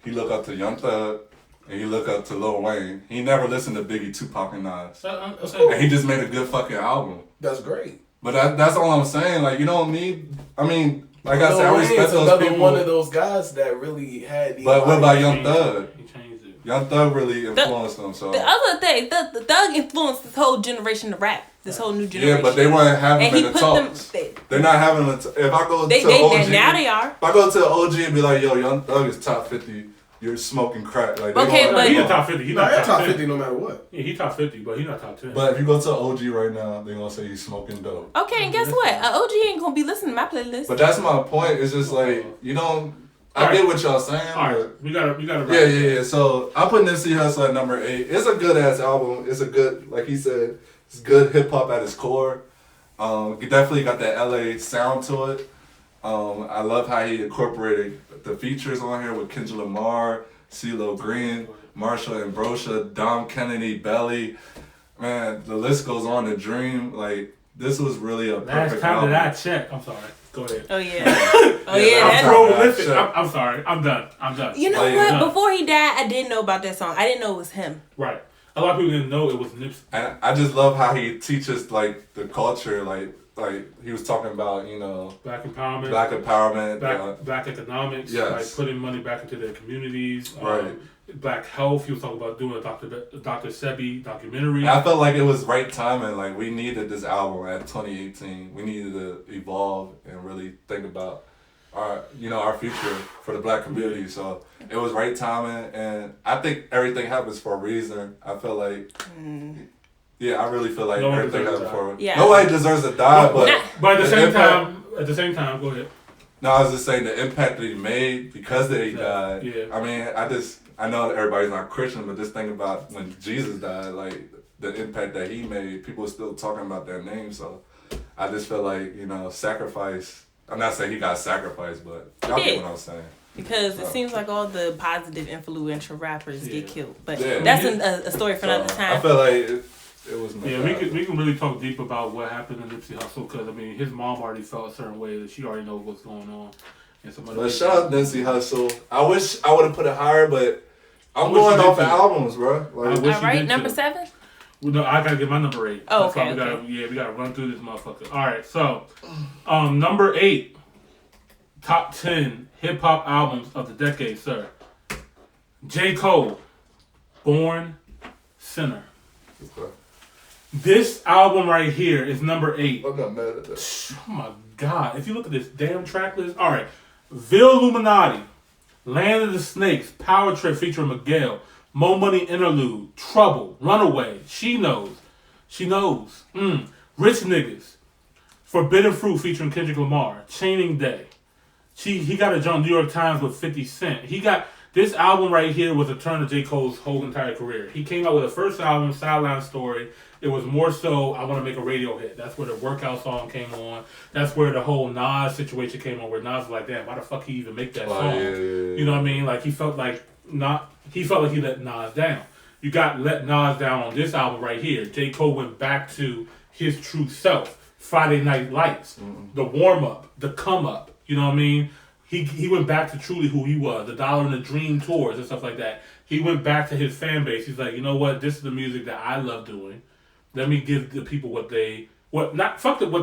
He looked up to Young Thug. And you look up to Lil Wayne. He never listened to Biggie, Tupac, and Nas. And he just made a good fucking album. That's great. But that's all I'm saying. Like, you don't need... I mean, like I said, I respect those people. One of those guys that really had... But what about Young Thug? He changed it. Young Thug really influenced them, so... The other thing, the Thug influenced this whole generation of rap. This whole new generation. Yeah, but they weren't having the talks. They're not having the... If I go to OG... Now they are. If I go to OG and be like, yo, Young Thug is top 50... You're smoking crack. Like, okay, but he's top 50. He's not top 50 no matter what. Yeah, he's top 50, but he's not top 10. But if you go to OG right now, they're gonna say he's smoking dope. Okay, and guess what? OG ain't gonna be listening to my playlist. But that's my point. It's just like you don't. I get what y'all saying. All right, we gotta. Yeah. So I put Nipsey Hussle at number 8. It's a good ass album. It's a good, like he said, it's good hip hop at its core. It definitely got that LA sound to it. I love how he incorporated the features on here with Kendrick Lamar, CeeLo Green, Marshall Ambrosius, Dom Kennedy, Belly. Man, the list goes on to Dream. Like, this was really a perfect album. Last time that I checked, I'm sorry. Go ahead. Oh, yeah. I'm prolific. I'm sorry. I'm done. You know what? Before he died, I didn't know about that song. I didn't know it was him. Right. A lot of people didn't know it was Nipsey. And I just love how he teaches, like, the culture, like he was talking about, you know, black empowerment, black economics, yes. Like putting money back into their communities, right? Black health. He was talking about doing a Dr. Sebi documentary. And I felt like it was right timing. Like we needed this album at 2018. We needed to evolve and really think about our future for the black community. So it was right timing, and I think everything happens for a reason. I feel like. Yeah, I really feel like everything happened for him. Yeah. Nobody deserves to die, but at the same time, go ahead. No, I was just saying the impact that he made because he died. Yeah. I mean, I know that everybody's not Christian, but just think about when Jesus died, like the impact that he made. People are still talking about their name, so I just feel like, you know, sacrifice. I'm not saying he got sacrificed, but y'all get what I'm saying. Because it seems like all the positive, influential rappers get killed. But that's a story for another time. I feel like it was. Yeah, we can really talk deep about what happened in Nipsey Hussle because I mean his mom already felt a certain way that she already knows what's going on. And but shout out Nipsey Hussle. I wish I would have put it higher, but I'm going off the albums, bro. Like, all right, number 7. Well, no, I gotta get my number 8. Oh, That's okay. We gotta run through this motherfucker. All right, so number 8, top 10 hip hop albums of the decade, sir. J. Cole, Born Sinner. Okay. This album right here is number 8. I'm not mad at that. Oh my God! If you look at this damn track list, all right, Ville Illuminati, Land of the Snakes, Power Trip featuring Miguel, Mo Money Interlude, Trouble, Runaway, She Knows, Rich Niggas, Forbidden Fruit featuring Kendrick Lamar, Chaining Day. He got a joint New York Times with 50 Cent. He got this album right here was a turn of J. Cole's whole entire career. He came out with a first album, Sideline Story. It was more so, I want to make a radio hit. That's where the workout song came on. That's where the whole Nas situation came on, where Nas was like, damn, why the fuck he even make that song? Yeah. You know what I mean? Like, he felt like he let Nas down. You got Let Nas Down on this album right here. J. Cole went back to his true self. Friday Night Lights, the warm-up, the come-up. You know what I mean? He went back to truly who he was, the Dollar and the Dream tours and stuff like that. He went back to his fan base. He's like, you know what? This is the music that I love doing. Let me give the people what the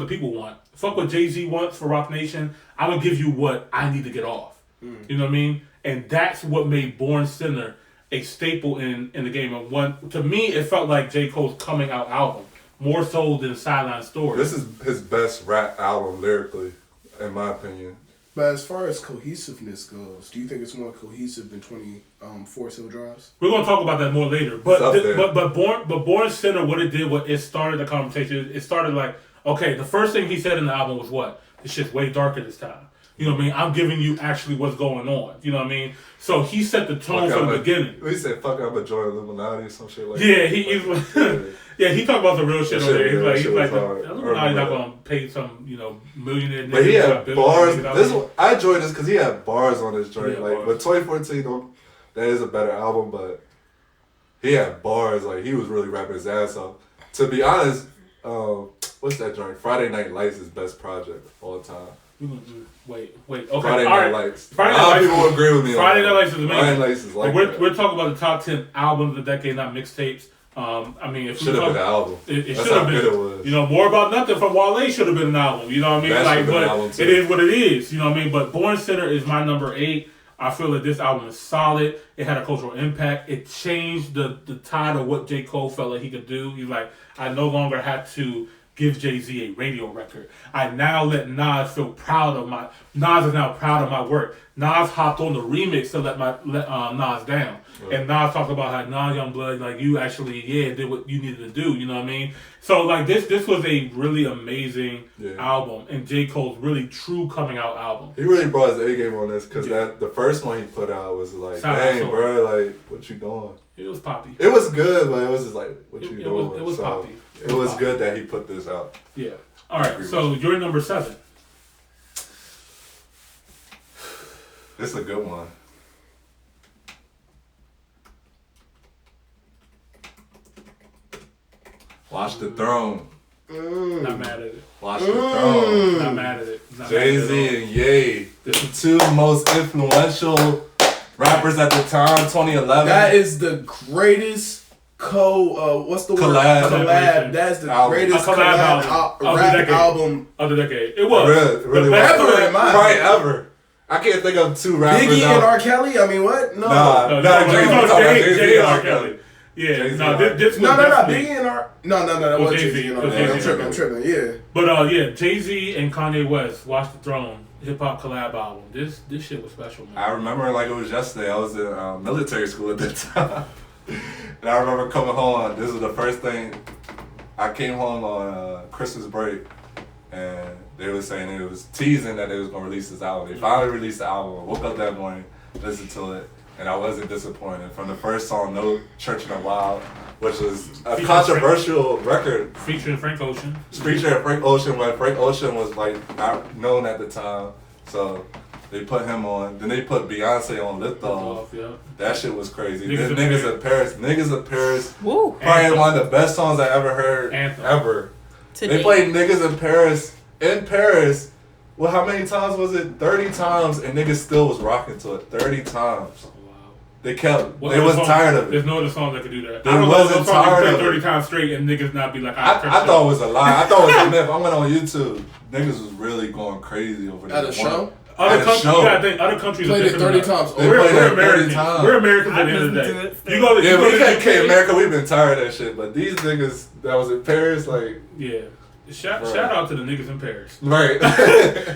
people want. Fuck what Jay-Z wants for Rock Nation. I'm going to give you what I need to get off. You know what I mean? And that's what made Born Sinner a staple in the game. And to me, it felt like J. Cole's coming out album, more so than Sideline Story. This is his best rap album lyrically, in my opinion. But as far as cohesiveness goes, do you think it's more cohesive than 24 Hill Drives? We're gonna talk about that more later. But Born Sinner, what it did, it started the conversation. It started like, okay, the first thing he said in the album was what? This shit's way darker this time. You know what I mean? I'm giving you actually what's going on. You know what I mean? So he set the tone from the beginning. He said, fuck, I'm a joint Illuminati or some shit like that. Yeah, he talked about the real shit on there. He's like, the Illuminati not going to pay some, millionaire. But he had bars. I enjoyed this because he had bars on his joint. But 2014, that is a better album, but he had bars. Like, he was really rapping his ass off. To be honest, what's that joint? Friday Night Lights is best project of all time. Wait. Okay. Friday Night Lights. A lot of people agree with me. Friday Night Lights is amazing. Friday Night Lights is like we're talking about the top 10 albums of the decade, not mixtapes. I mean, if should have been an album. It should have been. It was. More About Nothing from Wale should have been an album. You know what I mean? But it is what it is. You know what I mean? But Born Sinner is my number 8. I feel that this album is solid. It had a cultural impact. It changed the tide of what J. Cole felt like he could do. He's like, I no longer have to give Jay-Z a radio record. I now let Nas feel proud of Nas is now proud of my work. Nas hopped on the remix to let Nas down. Right. And Nas talked about how Nas Youngblood, like, you actually, did what you needed to do, you know what I mean? So, like, this was a really amazing album, and J. Cole's really true coming out album. He really brought his A-game on this, because the first one he put out was like, dang, bro, like, what you doing? It was poppy. It was good, but it was just like, what you doing? It was poppy. It was good that he put this out. Yeah. All right, so you're number 7. This is a good one. Watch the Throne. Not mad at it. Watch the Throne. Not mad at it. Jay-Z and Ye. The two most influential rappers at the time, 2011. That is the greatest what's the collab. Word? Collab. That's the greatest collab rap album of the decade. It was. Really ever in my Probably ever. I can't think of two rappers. Biggie and R. Kelly? I mean, what? No. Jay and R. Kelly. Yeah, this was Biggie and R. No, that was Jay-Z and R. I'm tripping, yeah. But Jay-Z and Kanye West, Watch the Throne, hip-hop collab album. This shit was special, man. I remember like it was yesterday. I was in military school at that time. And I remember coming home, this was the first thing, I came home on Christmas break, and they were saying it was teasing that they was going to release this album. They finally released the album. I woke up that morning, listened to it, and I wasn't disappointed. From the first song, No Church in a While, which was a controversial record. Featuring Frank Ocean. Featuring Frank Ocean, when Frank Ocean was like not known at the time. So They put him on. Then they put Beyonce on Lift Off. Yeah. That shit was crazy. Niggas in Paris. Niggas in Paris. Woo. Probably one of the best songs I ever heard. Anthem. Ever. Today. They played Niggas in Paris. In Paris. Well, how many times was it? 30 times, and niggas still was rocking to it. 30 times. They kept. They wasn't tired of it. There's no other song that could do that. They wasn't tired of it. 30 times straight and niggas not be like. I thought it was a lie. I thought it was a myth. I went on YouTube. Niggas was really going crazy over there. At a show? Other countries, you gotta think. Other countries played it 30 times. They played it 30 Americans. times. We're Americans at the end of the day. Yeah, but we can't America. We've been tired of that shit. But these niggas that was in Paris, like. Yeah. Shout out to the niggas in Paris. Right.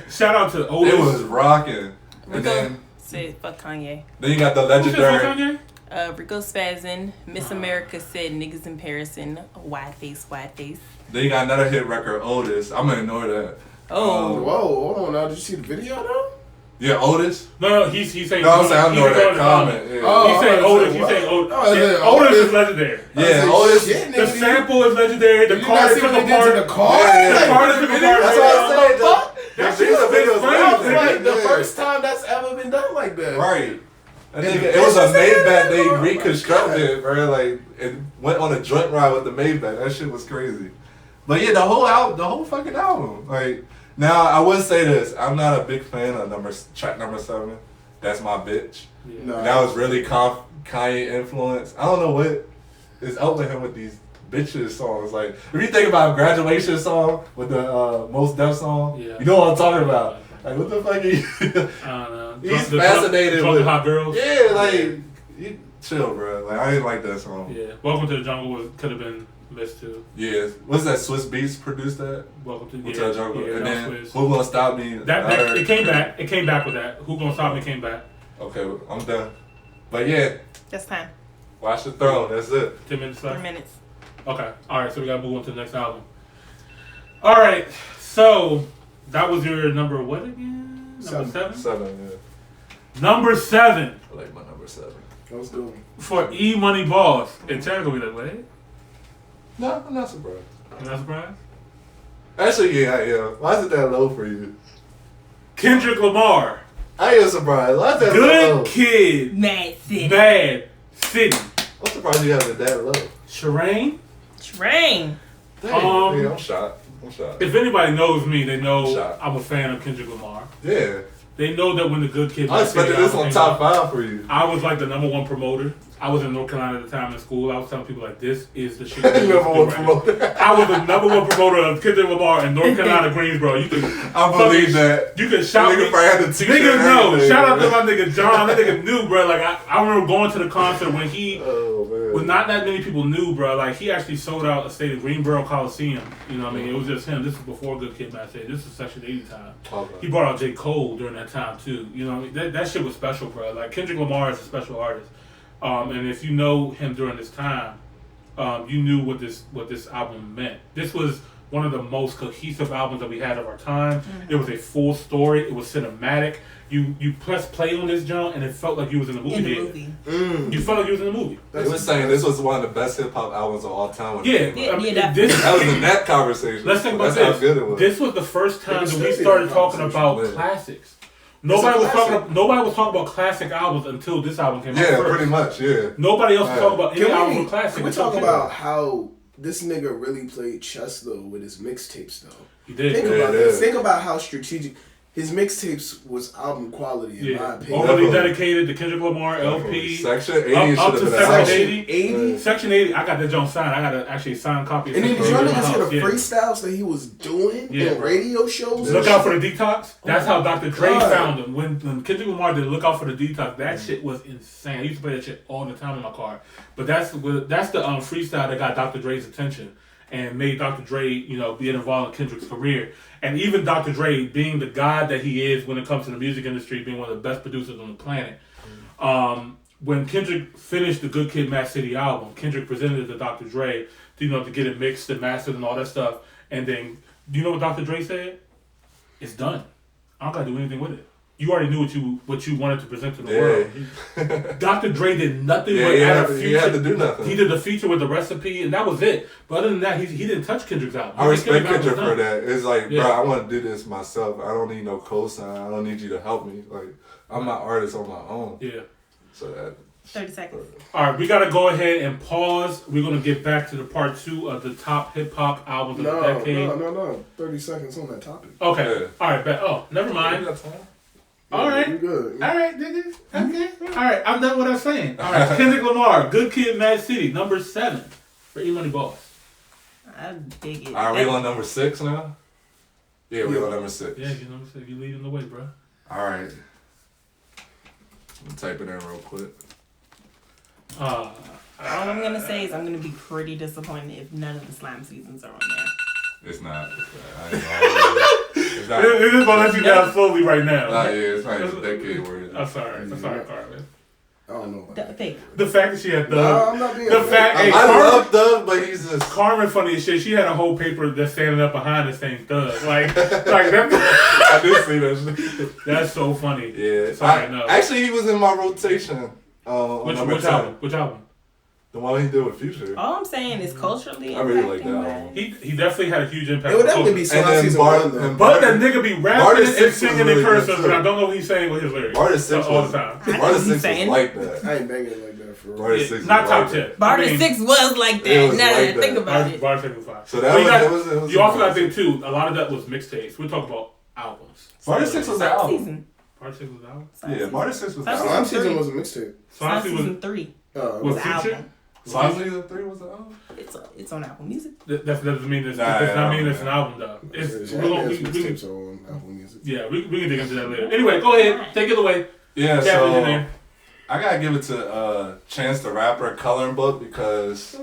Shout out to Otis. It was rocking. And then said fuck Kanye. Then you got the legendary. Who said fuck Kanye? Rico Spazzin, Miss America said niggas in Paris and wide face. Then you got another hit record, Otis. I'm gonna ignore that. Oh, whoa, hold on now. Did you see the video though? Yeah, Otis. No, he's saying. No, I'm saying I know that comment. Yeah. Oh, he's saying Otis. He's saying Otis. Otis is legendary. Yeah, Otis. The sample is legendary. The car took apart. The car. The car took apart. That's what I said. That video was like the first time that's ever been done like that. Right. It was a Maybach they reconstructed, bro. Like it went on a joint ride with the Maybach. That shit was crazy. But yeah, the whole fucking album. Like now, I would say this: I'm not a big fan of track number 7. That's my bitch. Yeah. No, that was really Kanye influence. I don't know what is up with him with these bitches songs. Like if you think about Graduation song with the Most Def song, you know what I'm talking about. Like what the fuck are you? I don't know. He's fascinated with hot girls. Yeah, like you chill, bro. Like I didn't like that song. Yeah, Welcome to the Jungle could have been missed too. Yeah, what's that? Swiss Beats produced that. Welcome to the Jungle, yeah, and then Who Gonna Stop Me? That it came back. It came back with that. Who Gonna Stop Me came back. Okay, I'm done. But yeah, that's time. Watch the Throne. That's it. 10 minutes left. 3 minutes. Okay. All right. So we gotta move on to the next album. All right. So that was your number what again? Number 7? 7, yeah. Number 7. I like my number 7. That was good. For EmoneyBoss. And Chad's gonna be like, wait. No, I'm not surprised. You're not surprised? Actually, yeah, I am. Why is it that low for you? Kendrick Lamar. I am surprised. Why is that Good low? Kid. Mad City. Bad City. I'm surprised you have it that low. Shireen. Train. Dang, yeah, I'm shocked. If anybody knows me, they know Shot. I'm a fan of Kendrick Lamar. Yeah. They know that when the Good Kid. I expected this on top 5 for you. I was like the number 1 promoter. I was in North Carolina at the time in school. I was telling people like, this is the shit. Number 1 promoter. I was the number 1 promoter of Kendrick Lamar in North Carolina, Greensboro. You can. I believe that. You can shout me. Niggas know. Shout out to my nigga John. That nigga knew, bro. Like I remember going to the concert when he. When not that many people knew, bro. Like he actually sold out a state of Greensboro Coliseum. You know what I mean? It was just him. This was before Good Kid, Mad City. This was Section 80 time. Okay. He brought out J. Cole during that time too. You know what I mean? That shit was special, bro. Like Kendrick Lamar is a special artist. And if you know him during this time, you knew what this album meant. This was one of the most cohesive albums that we had of our time. Mm-hmm. It was a full story. It was cinematic. You press play on this jump, and it felt like you was in the movie. You felt like you was in the movie. They were saying this was one of the best hip hop albums of all time. Yeah, that was in that conversation. Let's think about this. How good it was. This was the first time that we started talking about classics. Nobody was talking about classic albums until this album came out. Yeah, first. pretty much. Yeah. Nobody else was talking about any album with classic. Can we talk about how this nigga really played chess though with his mixtapes though? He did. Think about this. Think about how strategic. His mixtapes was album quality in my opinion. Overly dedicated to Kendrick Lamar, LP. Section 80 up to Section 80. 80? Section 80, I got that joint signed. I got to actually sign a copy of and Section 80. And then did y'all niggas hear the freestyles that he was doing in radio shows? Look out for the Detox. That's how Dr. Dre found him. When Kendrick Lamar did Look Out for the Detox, that shit was insane. I used to play that shit all the time in my car. But that's the freestyle that got Dr. Dre's attention and made Dr. Dre, be involved in Kendrick's career. And even Dr. Dre, being the god that he is when it comes to the music industry, being one of the best producers on the planet. When Kendrick finished the Good Kid, Mad City album, Kendrick presented it to Dr. Dre, to get it mixed and mastered and all that stuff. And then, do you know what Dr. Dre said? It's done. I don't got to do anything with it. you already knew what you wanted to present to the world. Dr. Dre did nothing but add a feature. He had to do nothing. He did the feature with the recipe, and that was it. But other than that, he didn't touch Kendrick's album. I respect Kendrick for that. It's like, bro, I want to do this myself. I don't need no cosign. I don't need you to help me. Like, I'm my artist on my own. Yeah. So that. 30 seconds. All right, we got to go ahead and pause. We're going to get back to the part 2 of the top hip-hop albums of the decade. No. 30 seconds on that topic. Okay. Yeah. All right, bet. Oh, never mind. You got time? All right. You good. All right, niggas. Okay. All right, I'm done with what I'm saying. All right, Kendrick Lamar, Good Kid, Mad City, number 7 for E-Money-Boss. I dig it. Are we on number 6 now? Yeah, we're on number 6. Yeah, you're number 6. You're leading the way, bro. All right. I'm typing in real quick. All I'm going to say is I'm going to be pretty disappointed if none of the Slam seasons are on there. It's not. It's not. It is going to let you down slowly right now. It's not a decade worth. I'm sorry, Carmen. I don't know. The fact that she had Thug. No, I'm not being I love Thug, but he's just... Carmen funny as shit. She had a whole paper that's standing up behind us saying Thug. Like that. I did see that shit. That's so funny. Yeah. Sorry, no. Actually, he was in my rotation. Which album? The one he did with Future. All I'm saying is culturally. I really like that album. He definitely had a huge impact. It would definitely be Slam Season 1, though. But that nigga be rapping and singing in cursive, but I don't know what he's saying with his lyrics. Barter 6 all the time. Barter 6 was like that. I ain't banging it like that for real. Barter 6 not top 10. Barter 6 was like that. Now that I think about it. Barter 6 was fine. So that was you also got to think too, a lot of that was mixtapes. We're talking about albums. Barter 6 was an album. Barter 6 was an album? Yeah, Barter 6 was an album. album. Slime Season was a mixtape. Slime Season 3 was an album. Slime Season 3 was an album? It's on Apple Music. That doesn't mean it's an album though. Mixtapes are on Apple Music. Yeah, we can dig into that later. Anyway, go ahead, take it away. Yeah, so I gotta give it to Chance the Rapper, Coloring Book, because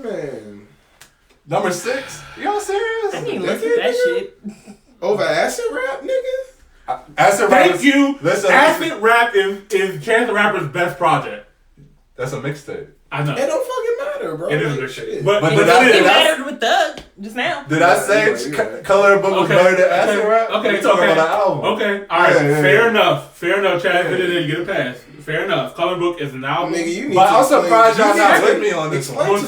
number 6. Y'all serious? I didn't listen to that shit. Over acid rap, nigga. Acid rap. Thank you. Acid rap is Chance the Rapper's best project. That's a mixtape. I know. It don't fucking matter, bro. It is a mixtape. But it mattered with Thug just now. Did I say Coloring Book was better than acid rap? Okay, talking about an album. Okay, all right. Fair enough. Chad. You get a pass. Fair enough. Coloring Book is an album. Nigga, you need but I'm surprised y'all not with me on this one. Well,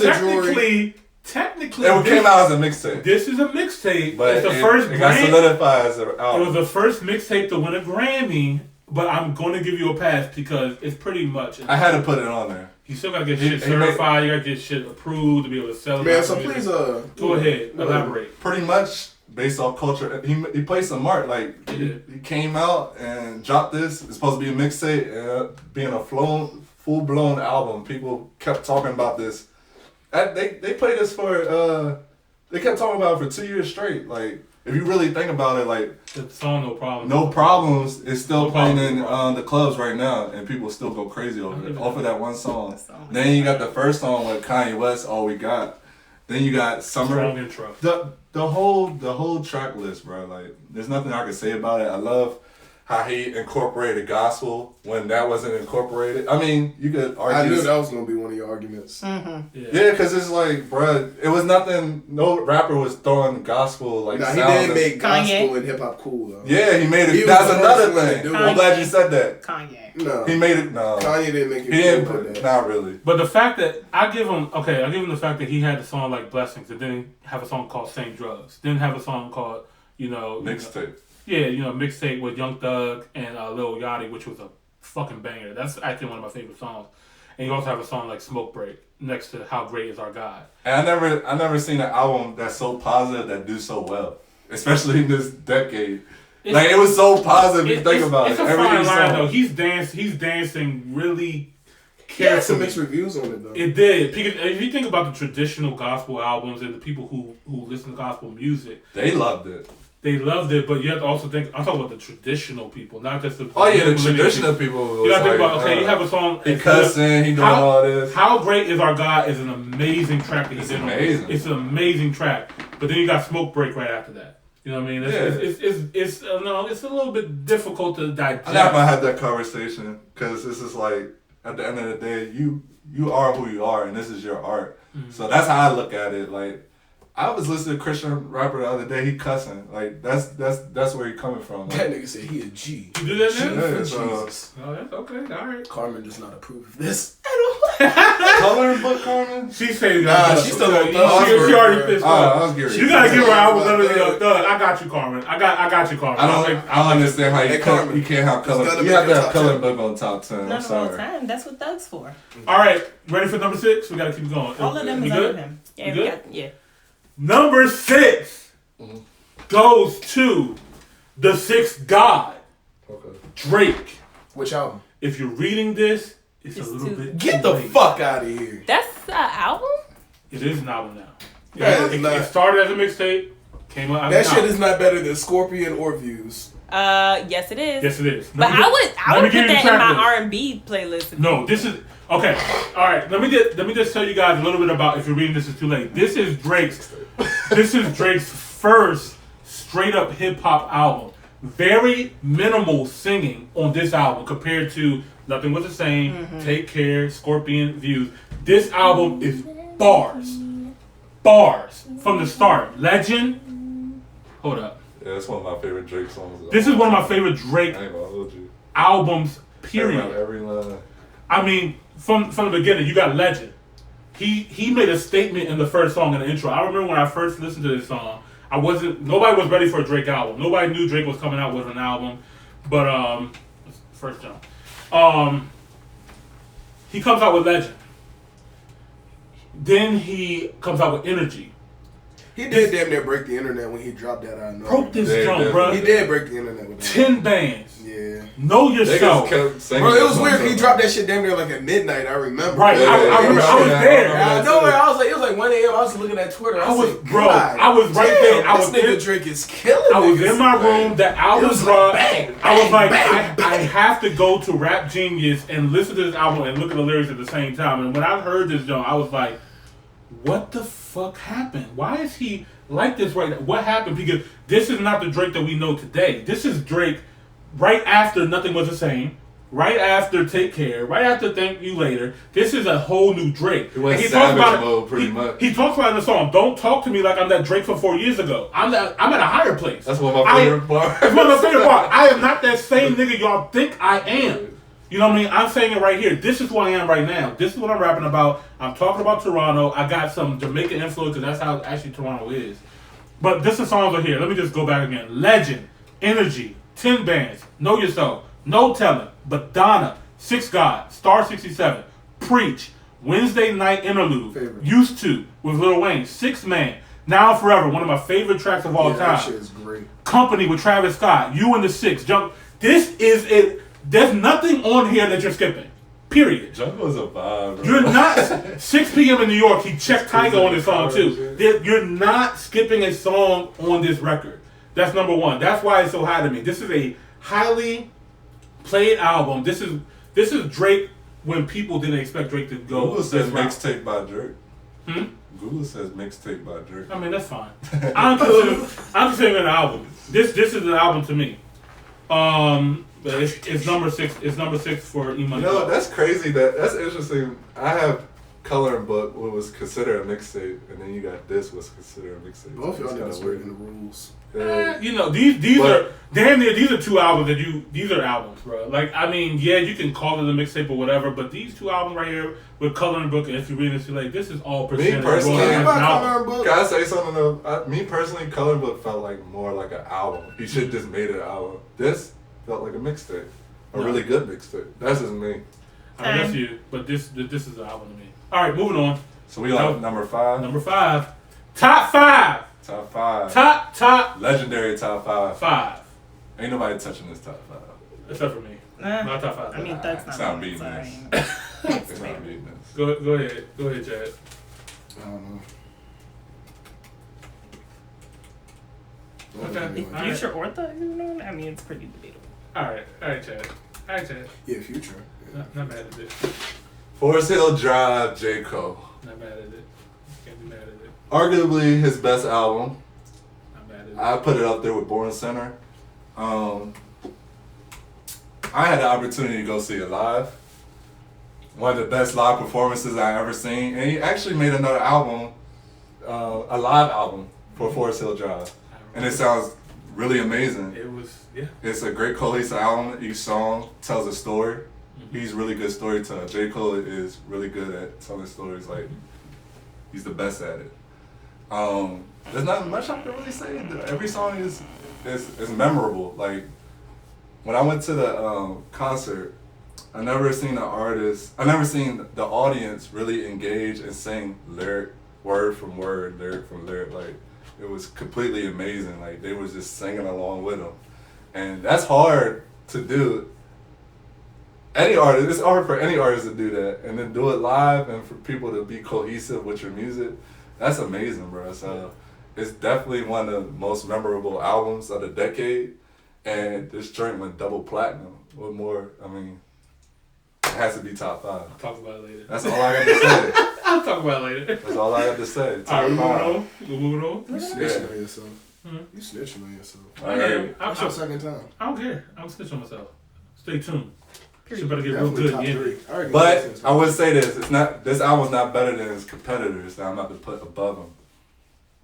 technically, it came out as a mixtape. This is a mixtape. But it's the first. It got solidified as an album. It was the first mixtape to win a Grammy. But I'm going to give you a pass because it's pretty much. I had to put it on there. You still got to get shit certified. You got to get shit approved to be able to sell it. Man, so please, go ahead, elaborate. Pretty much based off culture. He played some art. Like he came out and dropped this. It's supposed to be a mixtape and being a full blown album. People kept talking about this. They played this for. They kept talking about it for 2 years straight. Like. If you really think about it, like the song No Problems is still playing in the clubs right now, and people still go crazy over it. Off of that one song. Then you got the first song with Kanye West, All We Got. Then you got Summer. Strong intro. The whole track list, bro. Like, there's nothing I can say about it. I love how he incorporated gospel when that wasn't incorporated. I mean, you could argue. I knew that was gonna be one of your arguments. Mm-hmm. Yeah, because it's like, bruh, it was nothing. No rapper was throwing gospel like. Nah, he didn't make gospel and hip hop cool though. Yeah, he made it. That's another thing. I'm glad you said that. Kanye. No, he made it. No, Kanye didn't make it. He didn't. Like that. Not really. But the fact that I give him the fact that he had a song like Blessings, and then have a song called Same Drugs, then have a song called mixtape. Yeah, mixtape with Young Thug and Lil Yachty, which was a fucking banger. That's actually one of my favorite songs. And you also have a song like Smoke Break next to How Great Is Our God. And I never seen an album that's so positive that do so well, especially in this decade. It was so positive. You think about it. It's a fine line though. He's dancing really carefully. He had some mixed reviews on it though. It did. If you think about the traditional gospel albums and the people who listen to gospel music, they loved it. They loved it, but you have to also think. I'm talking about the traditional people, not just the. The traditional people. You got to think about. You have a song. He cussing. He doing all this. How Great Is Our God is an amazing track that he did. Amazing. It's an amazing track, but then you got Smoke Break right after that. You know what I mean? It's a little bit difficult to digest. I'm not gonna have that conversation because this is like at the end of the day, you are who you are, and this is your art. Mm-hmm. So that's how I look at it. Like, I was listening to a Christian rapper the other day. He cussing. Like that's where he coming from. Like, that nigga said he a G. You do that now? Yeah, Jesus. Oh, that's okay. All right. Carmen does not approve of this. coloring book, Carmen. She said, Nah, she's still on she Thug. already pissed off. I was getting You gotta give her album under the Thug. I got you, Carmen. I got you, Carmen. I don't understand how you Carmen, you can't have color. gotta You make have to your have top coloring 10. book on top 10. I'm Not all the sorry. time. That's what Thug's for. All right, ready for number 6? We gotta keep going. All of them We is good? under him. Yeah, You we good? got, yeah. Number 6 goes to the sixth God, Okay. Drake. Which album? If you're reading this, it's a It's little too- bit Get too the late. fuck out of here. That's an album? It is an album now. That is It not. started as a mixtape, came out as That an shit album. is not better than Scorpion or Views. Yes, it is. Yes, it is. But I would give put you the that in track my list. R&B playlist. No, this is okay. All right, let me just tell you guys a little bit about. If you're reading this, it's too late. This is Drake's first straight up hip hop album. Very minimal singing on this album compared to Nothing Was the Same, Take Care, Scorpion, Views. This album is bars from the start. Legend. Hold up. Yeah, that's one of my favorite Drake songs. This is one of my favorite Drake I ain't gonna hold you. albums. Period. Every line. I mean, from the beginning, you got Legend. He made a statement in the first song in the intro. I remember when I first listened to this song, nobody was ready for a Drake album. Nobody knew Drake was coming out with an album. But first jump. He comes out with Legend. Then he comes out with Energy. He did damn near break the internet when he dropped that. I know. Broke this Yeah, jump, yeah. bro. He did break the internet with that. 10 bands. Yeah. Know They yourself. just kept singing Bro, it was that weird. song. He dropped that shit damn near like at midnight. I remember. Right, Yeah, I remember. I was yeah, there. I know. I was like, it was like 1 a.m. I was looking at Twitter. I was right there. I was This nigga in- Drake is killing. I was niggas. in my room. The album It was dropped. like bang, I was like, bang, bang. I have to go to Rap Genius and listen to this album and look at the lyrics at the same time. And when I heard this, John, I was like, what the fuck happened? Why is he like this right now? What happened? Because this is not the Drake that we know today. This is Drake right after Nothing Was the Same, right after Take Care, right after Thank You Later. This is a whole new Drake. He went And savage mode pretty much. He talks about it in the song, don't talk to me like I'm that Drake from 4 years ago. I'm at a higher place. That's one of my favorite bars. It's one of my favorite parts. I am not that same nigga y'all think I am. You know what I mean? I'm saying it right here. This is who I am right now. This is what I'm rapping about. I'm talking about Toronto. I got some Jamaican influence because that's how actually Toronto is. But this is songs are here. Let me just go back again. Legend, Energy, 10 Bands, Know Yourself, No Telling, Madonna, Six God, Star 67, Preach, Wednesday Night Interlude, Favorite. Used To with Lil Wayne, Six Man, Now and Forever, one of my favorite tracks of all Yeah, time. that shit is great. Company with Travis Scott, You and the Six, Jump. This is it. There's nothing on here that you're skipping. Period. Jungle's a vibe, bro. You're not 6 p.m. in New York. He checked Tyga on his song too. You're not skipping a song on this record. That's number one. That's why it's so high to me. This is a highly played album. This is Drake when people didn't expect Drake to go. Google says this route. mixtape by Drake. Google says mixtape by Drake. I mean, that's fine. I'm considering it an album. This is an album to me. But it's number 6. It's number 6 for You EmoneyBoss. know, that's crazy. That's interesting. I have Coloring Book, what was considered a mixtape, and then you got this, what's considered a mixtape. Both y'all It's kinda niggas weird. breaking the rules. You know, these But- are damn near. These are two albums these are albums, bro. Like, I mean, yeah, you can call it a mixtape or whatever, but these two albums right here with Coloring Book and If You Read This, like, this is all presented. personally, as Think an about album. Coloring Book. Can I say something though? Me personally, Coloring Book felt like more like an album. He should have just made it an album. This felt like a mixtape. A really good mixtape. That's just me. I mean, that's you, but this is an album to me. All right, moving on. So we on number 5. Number 5, top 5, Top 5. top Legendary top 5. 5, Ain't nobody touching this top 5. except for me. My top 5. I mean, that's It's not not beating sorry. this. It's not beating this. Go ahead, Chad. I don't know. Okay. If Future or Thug, you know, I mean, it's pretty debatable. All right, Chad. Yeah, Future. Not mad at it. Forest Hill Drive, J. Cole. Not mad at it. Can't be mad at it. Arguably his best album. Not mad at it. I put it up there with Born Center. I had the opportunity to go see it live. One of the best live performances I ever seen. And he actually made another album a live album for Forest Hill Drive, and it sounds really amazing. It was, yeah. It's a great cohesive album. Each song tells a story. Mm-hmm. He's really good storyteller. J. Cole is really good at telling stories. Like, he's the best at it. There's not much I can really say. Every song is memorable. Like, when I went to the concert, I never seen the audience really engage and sing lyric, word from word, lyric from lyric. Like, it was completely amazing. Like, they was just singing along with them. And that's hard to do. It's hard for any artist to do that. And then do it live and for people to be cohesive with your music. That's amazing, bro. So it's definitely one of the most memorable albums of the decade. And this joint went double platinum. What more? I mean, it has to be top 5. I'll talk about it later. That's all I got to say. I'll talk about it later. That's all I got to say. All right, Top 5. we're moving on. You snitching on yourself. You snitching on yourself. All right. That's your second time. I don't care. I'm snitching on myself. Stay tuned. You better get Definitely real top good. 3. But I would say this: this album's not better than his competitors that I'm about to put above him.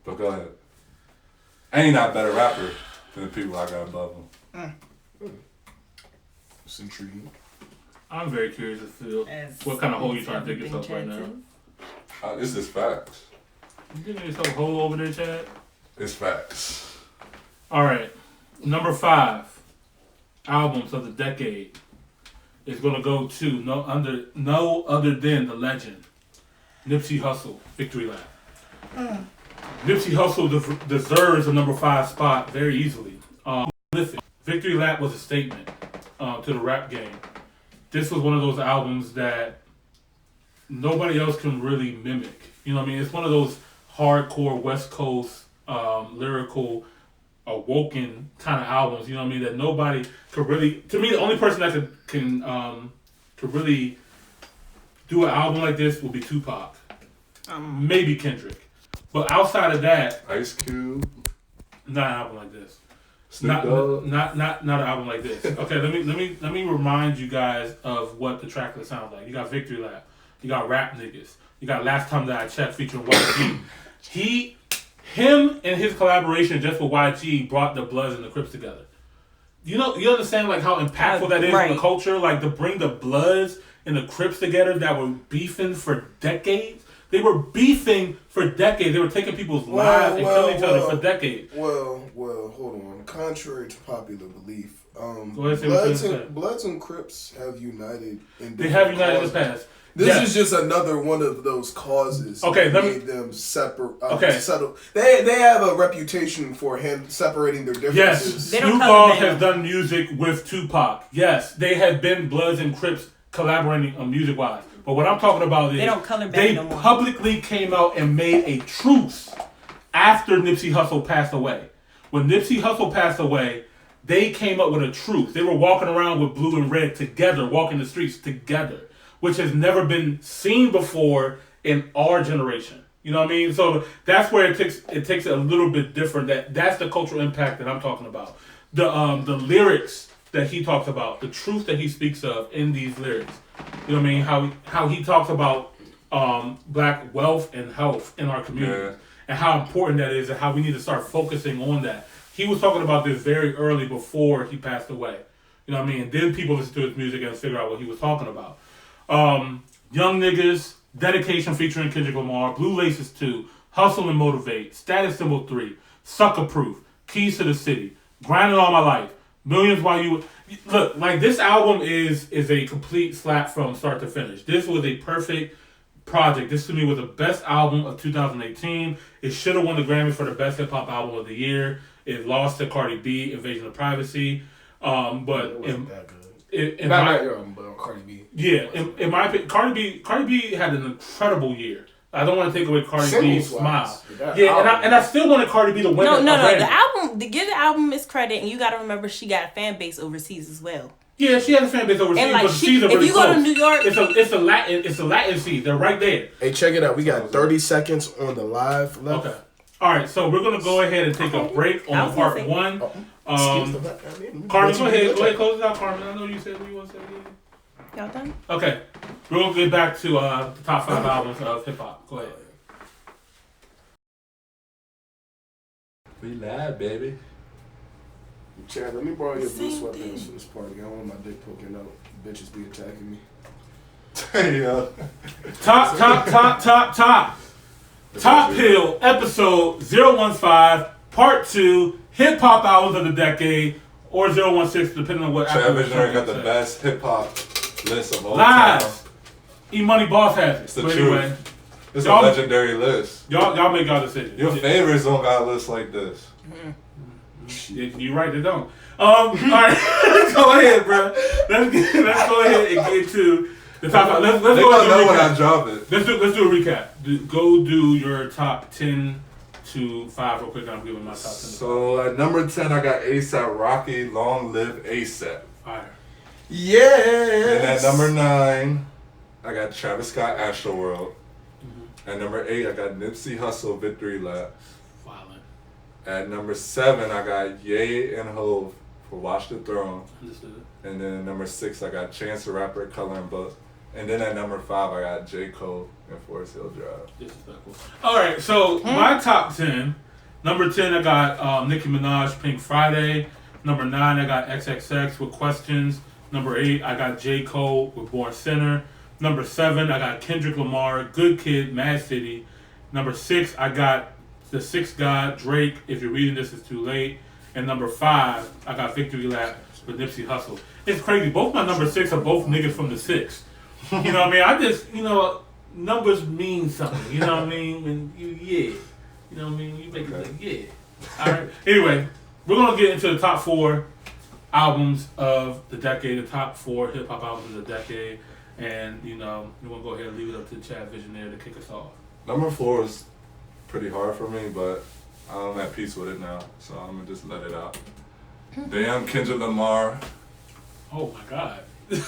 But go ahead. And he's not a better rapper than the people I got above him. It's intriguing. I'm very curious to feel what kind of hole you trying to dig yourself right now. This is facts. You digging yourself a hole over there, Chad? It's facts. All right, number 5 albums of the decade is gonna go to no other than the legend, Nipsey Hussle, Victory Lap. Nipsey Hussle deserves a number 5 spot very easily. Listen, Victory Lap was a statement to the rap game. This was one of those albums that nobody else can really mimic. You know what I mean? It's one of those hardcore West Coast lyrical awoken kind of albums, you know what I mean, that nobody could really, to me, the only person that could really do an album like this would be Tupac. Maybe Kendrick. But outside of that, Ice Cube. not an album like this. Snoop Dogg. Not an album like this. Okay, let me remind you guys of what the track list sounds like. You got Victory Lap. You got Rap Niggas. You got Last Time That I Checked featuring YG. Him and his collaboration just with YG brought the Bloods and the Crips together. You understand like how impactful that is in the culture? Like to bring the Bloods and the Crips together that were beefing for decades. They were beefing for decades. They were taking people's lives and killing each other for decades. Well, hold on. Contrary to popular belief, Go ahead, Bloods and Crips have united in They have united in the past. This is just another one of those causes. Okay, that made them separate. Settle. They have a reputation for separating their differences. Yes, Snoop Dogg has done music with Tupac. Yes, they have been Bloods and Crips collaborating on music wise. But what I'm talking about is they publicly came out and made a truce after Nipsey Hussle passed away. When Nipsey Hussle passed away, they came up with a truce. They were walking around with blue and red together, walking the streets together, which has never been seen before in our generation. You know what I mean? So that's where it takes it a little bit different. That's the cultural impact that I'm talking about. The lyrics that he talks about, the truth that he speaks of in these lyrics. You know what I mean? How he talks about black wealth and health in our community, and how important that is, and how we need to start focusing on that. He was talking about this very early before he passed away. You know what I mean? And then people listen to his music and figure out what he was talking about. Young Niggas, Dedication featuring Kendrick Lamar, Blue Laces 2, Hustle and Motivate, Status Symbol 3, Sucker Proof, Keys to the City, Grinding All My Life, Millions While You... Look, like this album is a complete slap from start to finish. This was a perfect project. This to me was the best album of 2018. It should have won the Grammy for the best hip hop album of the year. It lost to Cardi B, Invasion of Privacy. But it wasn't that good. But Cardi B. Yeah, in my opinion, Cardi B had an incredible year. I don't want to take away Cardi B's smile. Yeah, and I still wanted Cardi B to win. No. The album, to give the album its credit, and you got to remember she got a fan base overseas as well. Yeah, she has a fan base overseas, and like but the seeds are really if you go to New York, it's a Latin seed. They're right there. Hey, check it out. We got 30 seconds on the live left. Okay. All right, so we're gonna go ahead and take a break on part 1. Carmen, go ahead, close it out, Carmen. I know you said what you want to say. Y'all done? Okay, we're gonna get back to the top 5 albums of hip hop. Go ahead. We live, baby. Chad, let me borrow your blue Same sweatpants thing. for this party. I don't want my dick poking out. Bitches be attacking me. Yeah. Top Hill, episode 015, part 2, hip hop albums of the decade, or 016, depending on what. Chadvisionaire got the best hip hop list of all time. Live. EmoneyBoss has it. It's the But truth. anyway, It's a y'all- legendary list. y'all make y'all decision. Your favorites don't got a list like this. You're right, they don't. All right, let's go ahead, bro. Let's go ahead and get to the top. Let's They go gonna know ahead when I and drop it. let's do a recap. Go do your top 10 to 5 real quick. I'm giving my top 10. So at number 10, I got ASAP Rocky, Long Live ASAP. Fire. And at Yes. number 9, I got Travis Scott, Astroworld. At number 8, I got Nipsey Hussle, Victory Lap. Violent. At number 7, I got Ye and Hove for Watch the Throne. Understood. And then at number 6, I got Chance the Rapper, Coloring Book. And then at number 5, I got J. Cole and Forest Hill Drive. Disrespectful. All right, so my top 10. Number 10, I got Nicki Minaj, Pink Friday. Number 9, I got XXX with Questions. Number 8, I got J. Cole with Born Sinner. Number 7, I got Kendrick Lamar, Good Kid, Mad City. Number 6, I got The Sixth God, Drake, If You're Reading This, It's Too Late. And number 5, I got Victory Lap with Nipsey Hussle. It's crazy. Both my number 6 are both niggas from the 6. You know what I mean? I just, numbers mean something. You know what I mean? And you know what I mean? You make it like, yeah. All right. Anyway, we're going to get into the top 4 albums of the decade, the top 4 hip-hop albums of the decade. And, we're going to go ahead and leave it up to Chadvisionaire to kick us off. Number 4 is pretty hard for me, but I'm at peace with it now. So I'm going to just let it out. Damn, Kendrick Lamar. Oh, my God.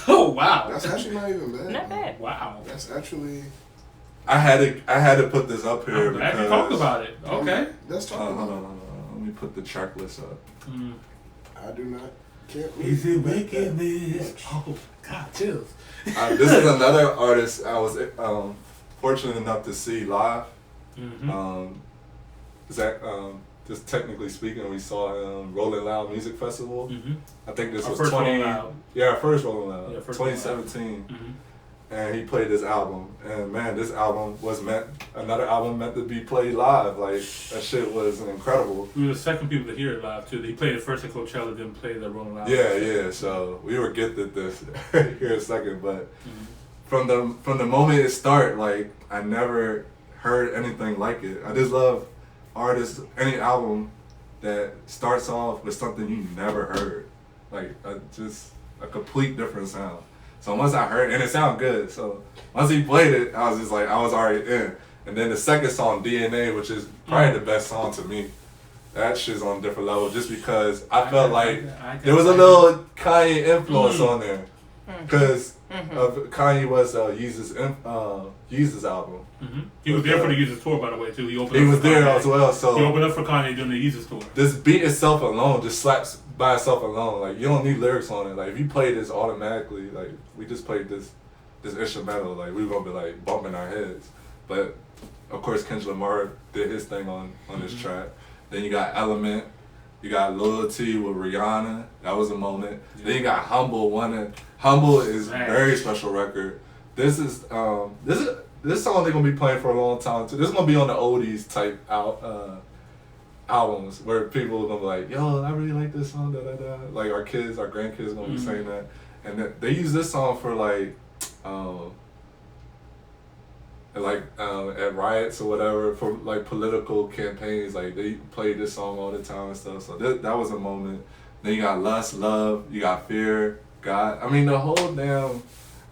Oh, wow. That's actually not even bad. Not bad. Wow. That's actually. I had to put this up here I'm glad because you talked about it. Okay. Let's talk hold about on. Let me put the track list up. I do not. Can't Is it make that wickedness? much. Oh, God, chills. This is another artist I was fortunate enough to see live. Just technically speaking, we saw Rolling Loud Music Festival. I think this Our was first 20. Rolling Loud. Yeah, our first Rolling Loud. Yeah, first 2017. And he played this album, and man, this album was another album meant to be played live. Like that shit was incredible. We were the second people to hear it live too. He played it first at Coachella, then played the Rolling Loud. Yeah. So we were gifted this here in a second, but from the moment it started, like I never heard anything like it. I just love artists, any album that starts off with something you never heard, like just a complete different sound. So once I heard, and it sounded good, so once he played it, I was just like, I was already in. And then the second song, DNA, which is probably the best song to me, that shit's on a different level just because I felt like there was a little Kanye influence on there. Because Kanye was Yeezus album. He was there for the Yeezus tour, by the way, too. He was there as well, so he opened up for Kanye during the Yeezus tour. This beat itself alone just slaps by itself alone. Like you don't need lyrics on it. Like if you play this automatically, like we just played this instrumental, like we were gonna be like bumping our heads. But of course Kendrick Lamar did his thing on this track. Then you got Element, you got Loyalty with Rihanna. That was a moment. Yeah. Then you got Humble. Humble is a very special record. This song they're gonna be playing for a long time too. This is gonna be on the oldies type albums where people are gonna be like, yo, I really like this song, da da da. Like our grandkids gonna be saying that. And they use this song for at riots or whatever, for like political campaigns. Like they play this song all the time and stuff. So that was a moment. Then you got Lust, Love, you got Fear, God. I mean the whole damn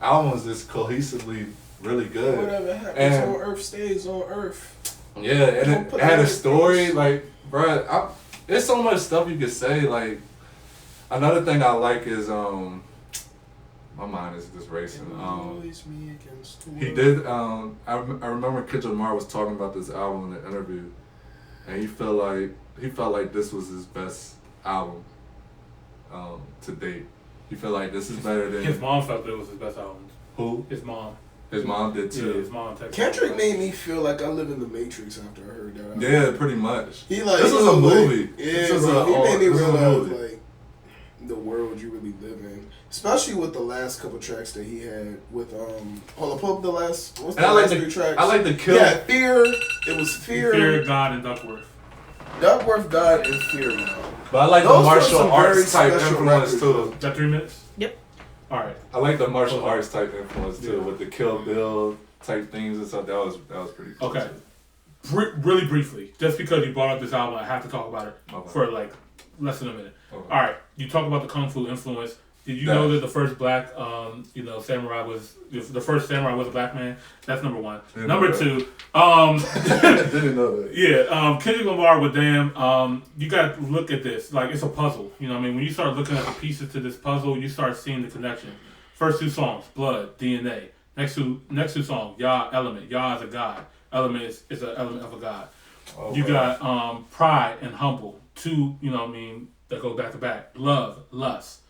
album is just cohesively really good. Whatever happens on Earth stays on Earth. Yeah, and it had a story, like, bruh, there's so much stuff you could say. Like, another thing I like is, my mind is just racing. He did, I remember Kendrick Lamar was talking about this album in an interview, and he felt like this was his best album to date. He felt like this is better than... His mom felt it was his best album. Who? His mom. His mom did too. Yeah, his mom texted Kendrick him. made me feel like I live in the Matrix after I heard that. Yeah, pretty much. He like this was a movie. Yeah, this was bro, he made me this was a realize movie. like the world you really live in, especially with the last couple tracks that he had with hold up, pull up the last. What's the And I like last the 3 tracks? I like the kill. Yeah, Fear. It was Fear, God, and Duckworth. Duckworth, God, and Fear. Now. But I like Those the were martial some arts very type special influence records, too. Is that 3 minutes? Yep. All right. I like the martial arts type influence too, Yeah. with the Kill Bill type things and stuff. That was pretty cool. Okay. too. Really briefly, just because you brought up this album, I have to talk about it Okay. for like less than a minute. Okay. All right, you talk about the kung fu influence. Did you know that the first black, samurai was the first samurai was a black man? That's number one. Didn't Number know two, Didn't know that. yeah, Kendrick Lamar with Damn. You got to look at this like it's a puzzle. You know what I mean? When you start looking at the pieces to this puzzle, you start seeing the connection. First 2 songs, Blood, DNA. Next two songs, Yah, Element. Yah is a god. Element is an element of a god. Okay. You got Pride and Humble. 2, that go back to back. Love, Lust.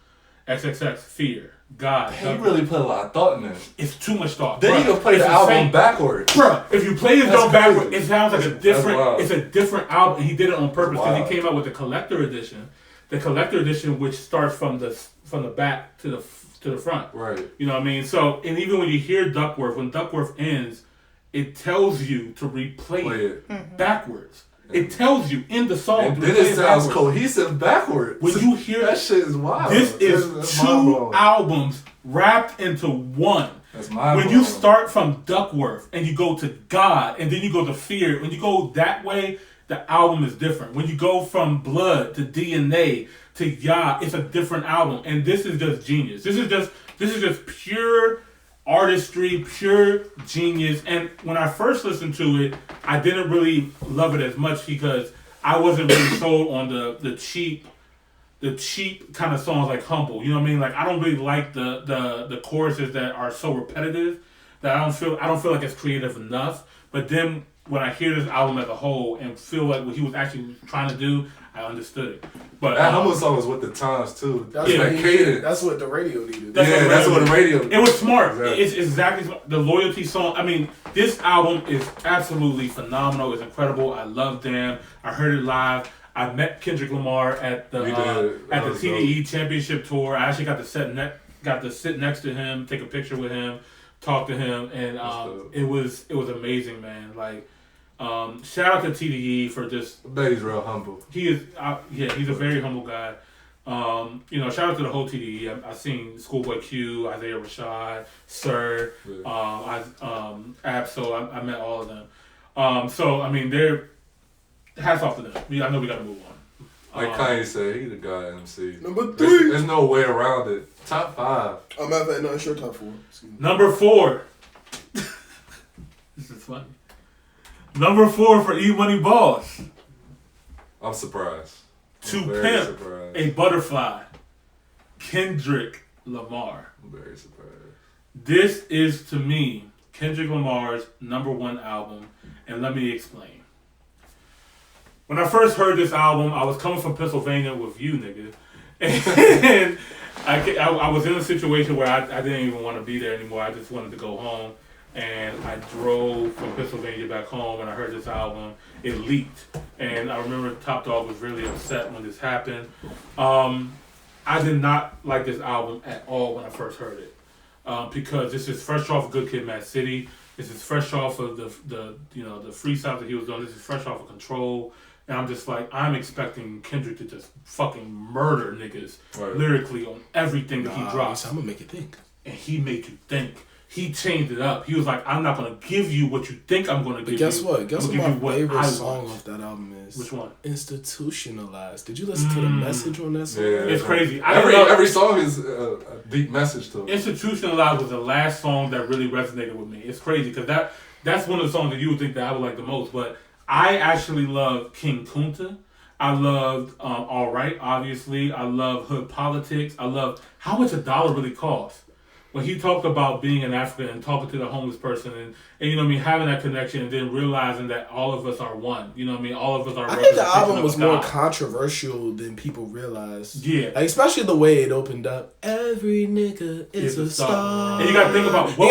XXX, Fear, God. He really put a lot of thought in this. It's too much thought. Then you can play the album backwards. Bruh, if you play his That's drum backwards, crazy. it sounds like That's a different. wild. It's a different album. And he did it on purpose because Wow. he came out with the collector edition. The collector edition, which starts from the back to the front. Right. You know what I mean? So, and even when you hear Duckworth, when Duckworth ends, it tells you to replay Play it it. backwards. It tells you in the song. And to then replay it sounds backwards. cohesive backwards. When you hear that shit is wild. this is That's 2 mind-blowing. albums wrapped into one. That's mind When you start from Duckworth and you go to God and then you go to Fear, when you go that way, the album is different. When you go from Blood to DNA to Yah, it's a different album. And this is just genius. This is just pure artistry, pure genius. And when I first listened to it, I didn't really love it as much because I wasn't really sold on the cheap kind of songs like Humble. You know what I mean? Like I don't really like the choruses that are so repetitive that I don't feel like it's creative enough. But then when I hear this album as a whole and feel like what he was actually trying to do, I understood it. But that Humble song was with the times too. That's Yeah. what That he cadence. needed. That's what the radio needed. That's what the radio. It was smart. Exactly. It's exactly the loyalty song. I mean, this album is absolutely phenomenal. It's incredible. I love Damn. I heard it live. I met Kendrick Lamar at the You did. at That the was TDE Championship tour. I actually got to sit next to him, take a picture with him, talk to him, and it was amazing, man. Like, shout out to TDE for just. I bet he's real humble. He is, he's a very humble guy. Shout out to the whole TDE. I seen Schoolboy Q, Isaiah Rashad, Sir, Absol. I met all of them. So I mean, they're hats off to them. I know we got to move on. Like Kanye said, he the guy MC. Number 3. There's no way around it. Top 5. I'm matter of fact, no, it's your top 4. Excuse me. Number 4. This is funny. Number 4 for EmoneyBoss. I'm surprised. To I'm very Pimp surprised. a Butterfly. Kendrick Lamar. I'm very surprised. This is, to me, Kendrick Lamar's number 1 album, and let me explain. When I first heard this album, I was coming from Pennsylvania with you, nigga, and I was in a situation where I didn't even want to be there anymore. I just wanted to go home, and I drove from Pennsylvania back home, and I heard this album. It leaked, and I remember Top Dog was really upset when this happened. I did not like this album at all when I first heard it. Because this is fresh off of Good Kid, Mad City. This is fresh off of the freestyle that he was doing. This is fresh off of Control. And I'm just like, I'm expecting Kendrick to just fucking murder niggas lyrically on everything that he drops. I'm gonna make you think. And he made you think. He changed it up. He was like, I'm not gonna give you what you think I'm gonna give you. But guess what? Guess I'm what gonna my give you favorite I song want. off that album is? Which one? Institutionalized. Did you listen to the message on that song? Yeah, It's crazy. Every song is a deep message to it. Institutionalized was the last song that really resonated with me. It's crazy because that's one of the songs that you would think that I would like the most. But I actually love King Kunta. I loved All Right, obviously. I love Hood Politics. I love How Much a Dollar Really Costs. when he talked about being in Africa and talking to the homeless person and you know what I mean, having that connection and then realizing that all of us are one. You know what I mean? All of us are. I think the album was more controversial than people realized. Yeah, like, especially the way it opened up. Every nigga is a star. And you gotta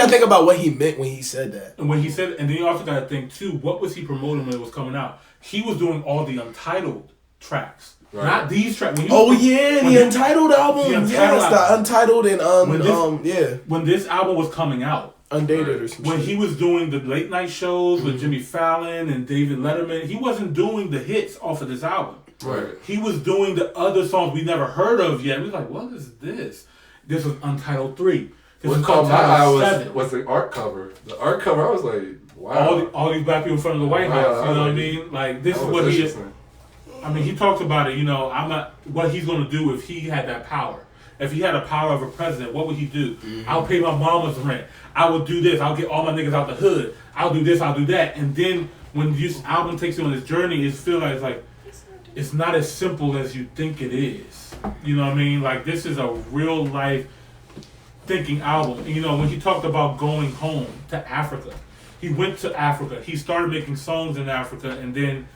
think about what he meant when he said that. And when he said, and then you also gotta think too, what was he promoting when it was coming out? He was doing all the Untitled tracks. Right. Not these tracks. The Untitled album. The Untitled and When this album was coming out, Undated or something. When he was doing the late night shows with Jimmy Fallon and David Letterman, he wasn't doing the hits off of this album. Right. He was doing the other songs we never heard of yet. We was like, what is this? This was Untitled 3. What caught my eye was the art cover. The art cover, I was like, wow. All these black people in front of the White House. You know what I mean? Like, this is what he is. I mean, he talks about it, you know, what he's going to do if he had that power. If he had the power of a president, what would he do? Mm-hmm. I'll pay my mama's rent. I would do this. I'll get all my niggas out the hood. I'll do this. I'll do that. And then when this album takes you on this journey, it feels like it's not as simple as you think it is. You know what I mean? Like, this is a real life thinking album. And, you know, when he talked about going home to Africa, he went to Africa. He started making songs in Africa and then,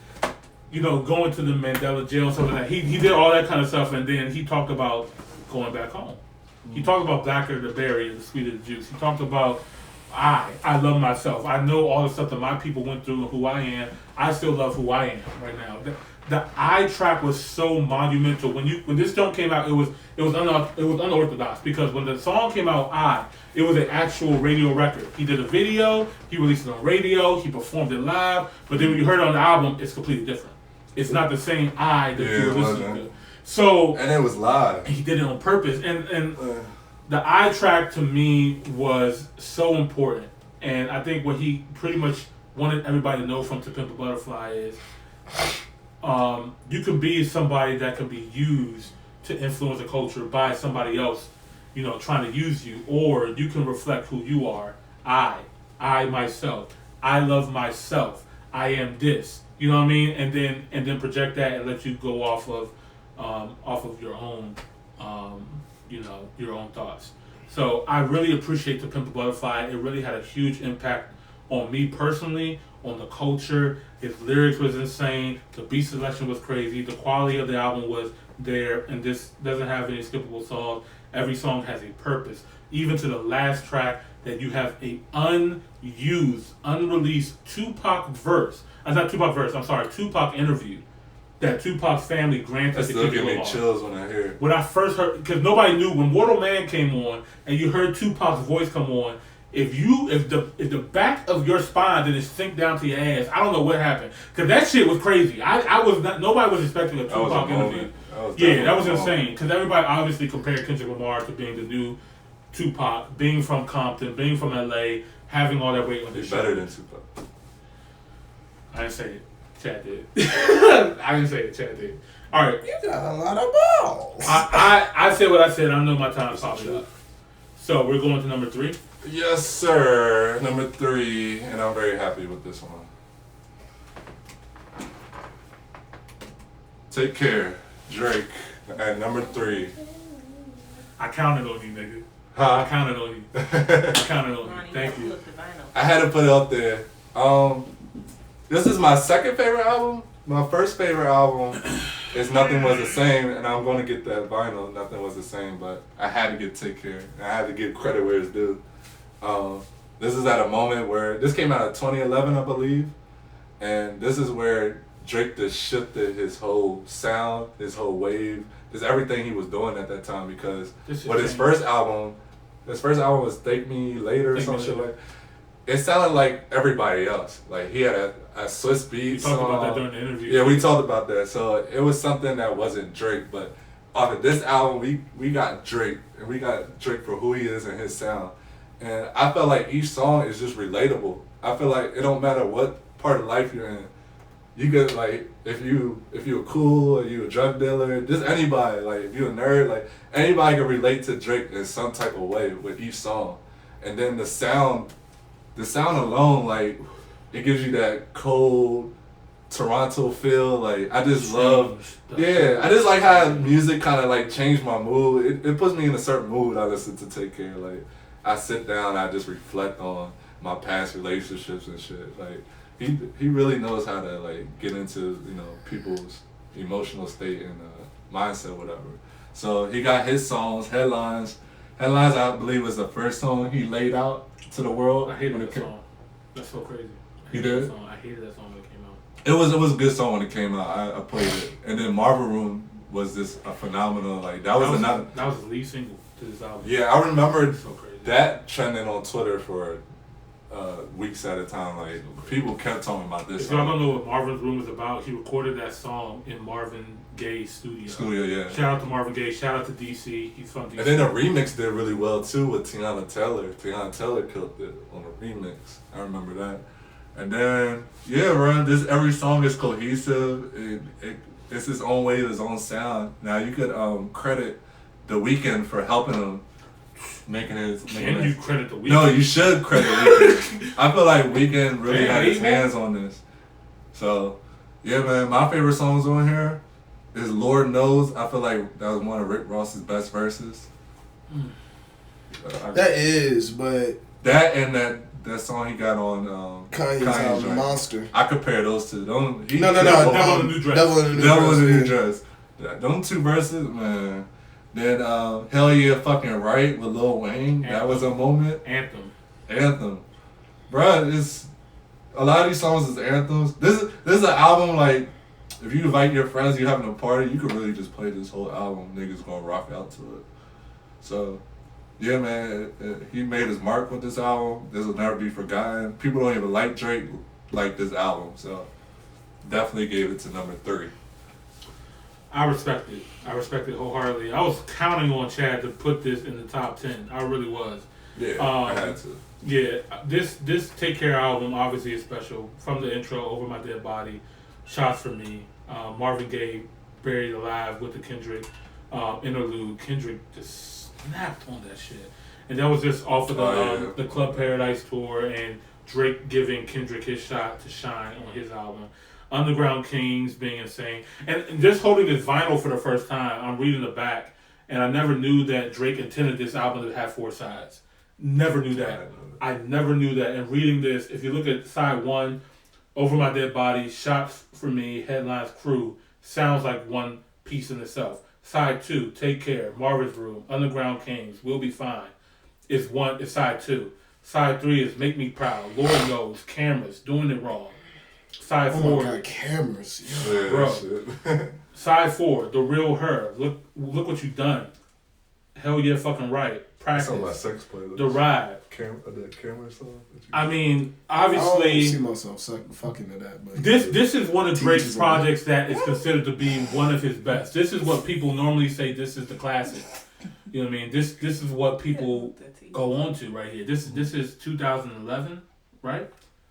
you know, going to the Mandela jail and stuff like that. He did all that kind of stuff, and then he talked about going back home. He talked about blacker the berry and the sweeter the juice. He talked about I love myself. I know all the stuff that my people went through and who I am. I still love who I am right now. The I track was so monumental. When this song came out, it was unorthodox because when the song came out, it was an actual radio record. He did a video, he released it on radio, he performed it live, but then when you heard it on the album, it's completely different. It's not the same that you were listening to. So, and it was live. He did it on purpose. And the I track to me was so important. And I think what he pretty much wanted everybody to know from To Pimp a Butterfly is you can be somebody that can be used to influence a culture by somebody else, you know, trying to use you, or you can reflect who you are. I myself. I love myself. I am this. You know what I mean? And then project that and let you go off of your own, you know, your own thoughts. So I really appreciate To Pimp a Butterfly. It really had a huge impact on me personally, on the culture. His lyrics was insane. The beat selection was crazy. The quality of the album was there, and this doesn't have any skippable songs. Every song has a purpose. Even to the last track that you have a unused, unreleased Tupac verse. Not Tupac verse, I'm sorry, Tupac interview that Tupac's family granted to Kendrick Lamar. That still give me chills when I hear it. When I first heard, because nobody knew, when Mortal Man came on and you heard Tupac's voice come on, if the back of your spine didn't sink down to your ass, I don't know what happened. Because that shit was crazy. Nobody was expecting a Tupac interview. That was insane. Because everybody obviously compared Kendrick Lamar to being the new Tupac, being from Compton, being from LA, having all that weight on his better than Tupac. I didn't say it. Chad did. I didn't say it. Chad did. All right. You got a lot of balls. I said what I said. I know my time's probably up. So we're going to number 3. Yes, sir. Number 3, and I'm very happy with this one. Take Care, Drake, at number 3. I counted on you, nigga. Huh? I counted on you. I counted on you. Thank you. I had to put it up there. This is my second favorite album. My first favorite album is Nothing Was the Same, and I'm going to get that vinyl, Nothing Was the Same, but I had to get Take Care. I had to give credit where it's due. This is at a moment where, this came out in 2011, I believe, and this is where Drake just shifted his whole sound, his whole wave, just everything he was doing at that time, because with his first album was Thank Me Later or some shit like that. It sounded like everybody else. Like, he had a Swiss beat song. We talked about that during the interview. Yeah, we talked about that. So it was something that wasn't Drake, but off of this album, we got Drake, and we got Drake for who he is and his sound. And I felt like each song is just relatable. I feel like it don't matter what part of life you're in. You could, like, if you're cool or you a drug dealer, just anybody, like, if you're a nerd, like, anybody can relate to Drake in some type of way with each song. And then the sound alone, like, it gives you that cold Toronto feel. Like, I just love, I just like how music kind of like changed my mood. It puts me in a certain mood. I listen to Take Care. Like, I sit down, I just reflect on my past relationships and shit. Like he really knows how to like get into people's emotional state and mindset, whatever. So he got his songs, Headlines. Headlines, I believe, was the first song he laid out to the world. I hated that song. That's so crazy. You did? I hated that song when it came out. It was a good song when it came out. I played it, and then Marvel Room was just a phenomenal. Like that was his lead single to this album. Yeah, I remember so crazy. That trending on Twitter for weeks at a time. Like people kept talking about this. If y'all don't know what Marvin's Room is about, he recorded that song in Marvin Gaye's studio. Yeah. Shout out to Marvin Gaye. Shout out to DC. He's from DC. And then the remix did really well too with Tiana Taylor. Tiana Taylor killed it on the remix. I remember that. And then every song is cohesive. It's its own way, its own sound. Now you could credit The Weeknd for helping him making his. Can you credit The Weeknd? No, you should credit Weeknd. I feel like Weeknd really had his hands on this. So, yeah, man, my favorite songs on here is Lord Knows. I feel like that was one of Rick Ross's best verses. That is, but that and that song he got on Kanye's album, Monster. I compare those two. No. Devil in the New Dress. Devil in the New Dress. Them two verses, man. Then Hell Yeah Fucking Right with Lil Wayne. Anthem. That was a moment. Anthem. Bruh, it's a lot of these songs is anthems. This is an album like if you invite your friends, you having a party, you could really just play this whole album. Niggas gonna rock out to it. So, yeah, man, he made his mark with this album. This will never be forgotten. People don't even like Drake like this album, so definitely gave it to number 3. I respect it wholeheartedly. I was counting on Chad to put this in the top 10. I really was. Yeah, I had to. Yeah, this Take Care album obviously is special. From the intro, Over My Dead Body, Shots for Me, Marvin Gaye, Buried Alive with the Kendrick interlude. Kendrick just snapped on that shit. And that was just off of the Club Paradise tour and Drake giving Kendrick his shot to shine on his album. Underground Kings being insane. And just holding this vinyl for the first time, I'm reading the back, and I never knew that Drake intended this album to have 4 sides. Never knew that. I never knew that. And reading this, if you look at side 1, Over My Dead Body, Shots for Me, Headlines, Crew, sounds like one piece in itself. Side 2, Take Care, Marvin's Room, Underground Kings, We'll Be Fine. It's side 2. Side 3 is Make Me Proud, Lord Knows, Cameras, Doing It Wrong. Side 4. Oh my God, Cameras. Yeah, bro. Side 4, The Real Her, Look What You Done. Hell Yeah Fucking Right. Practice. That's on my sex playlist. The Ride. The camera song. I mean, obviously, I don't see myself fucking to that. But this is one of Drake's projects that is considered to be one of his best. This is what people normally say. This is the classic. You know what I mean? This is what people go on to right here. This is 2011, right?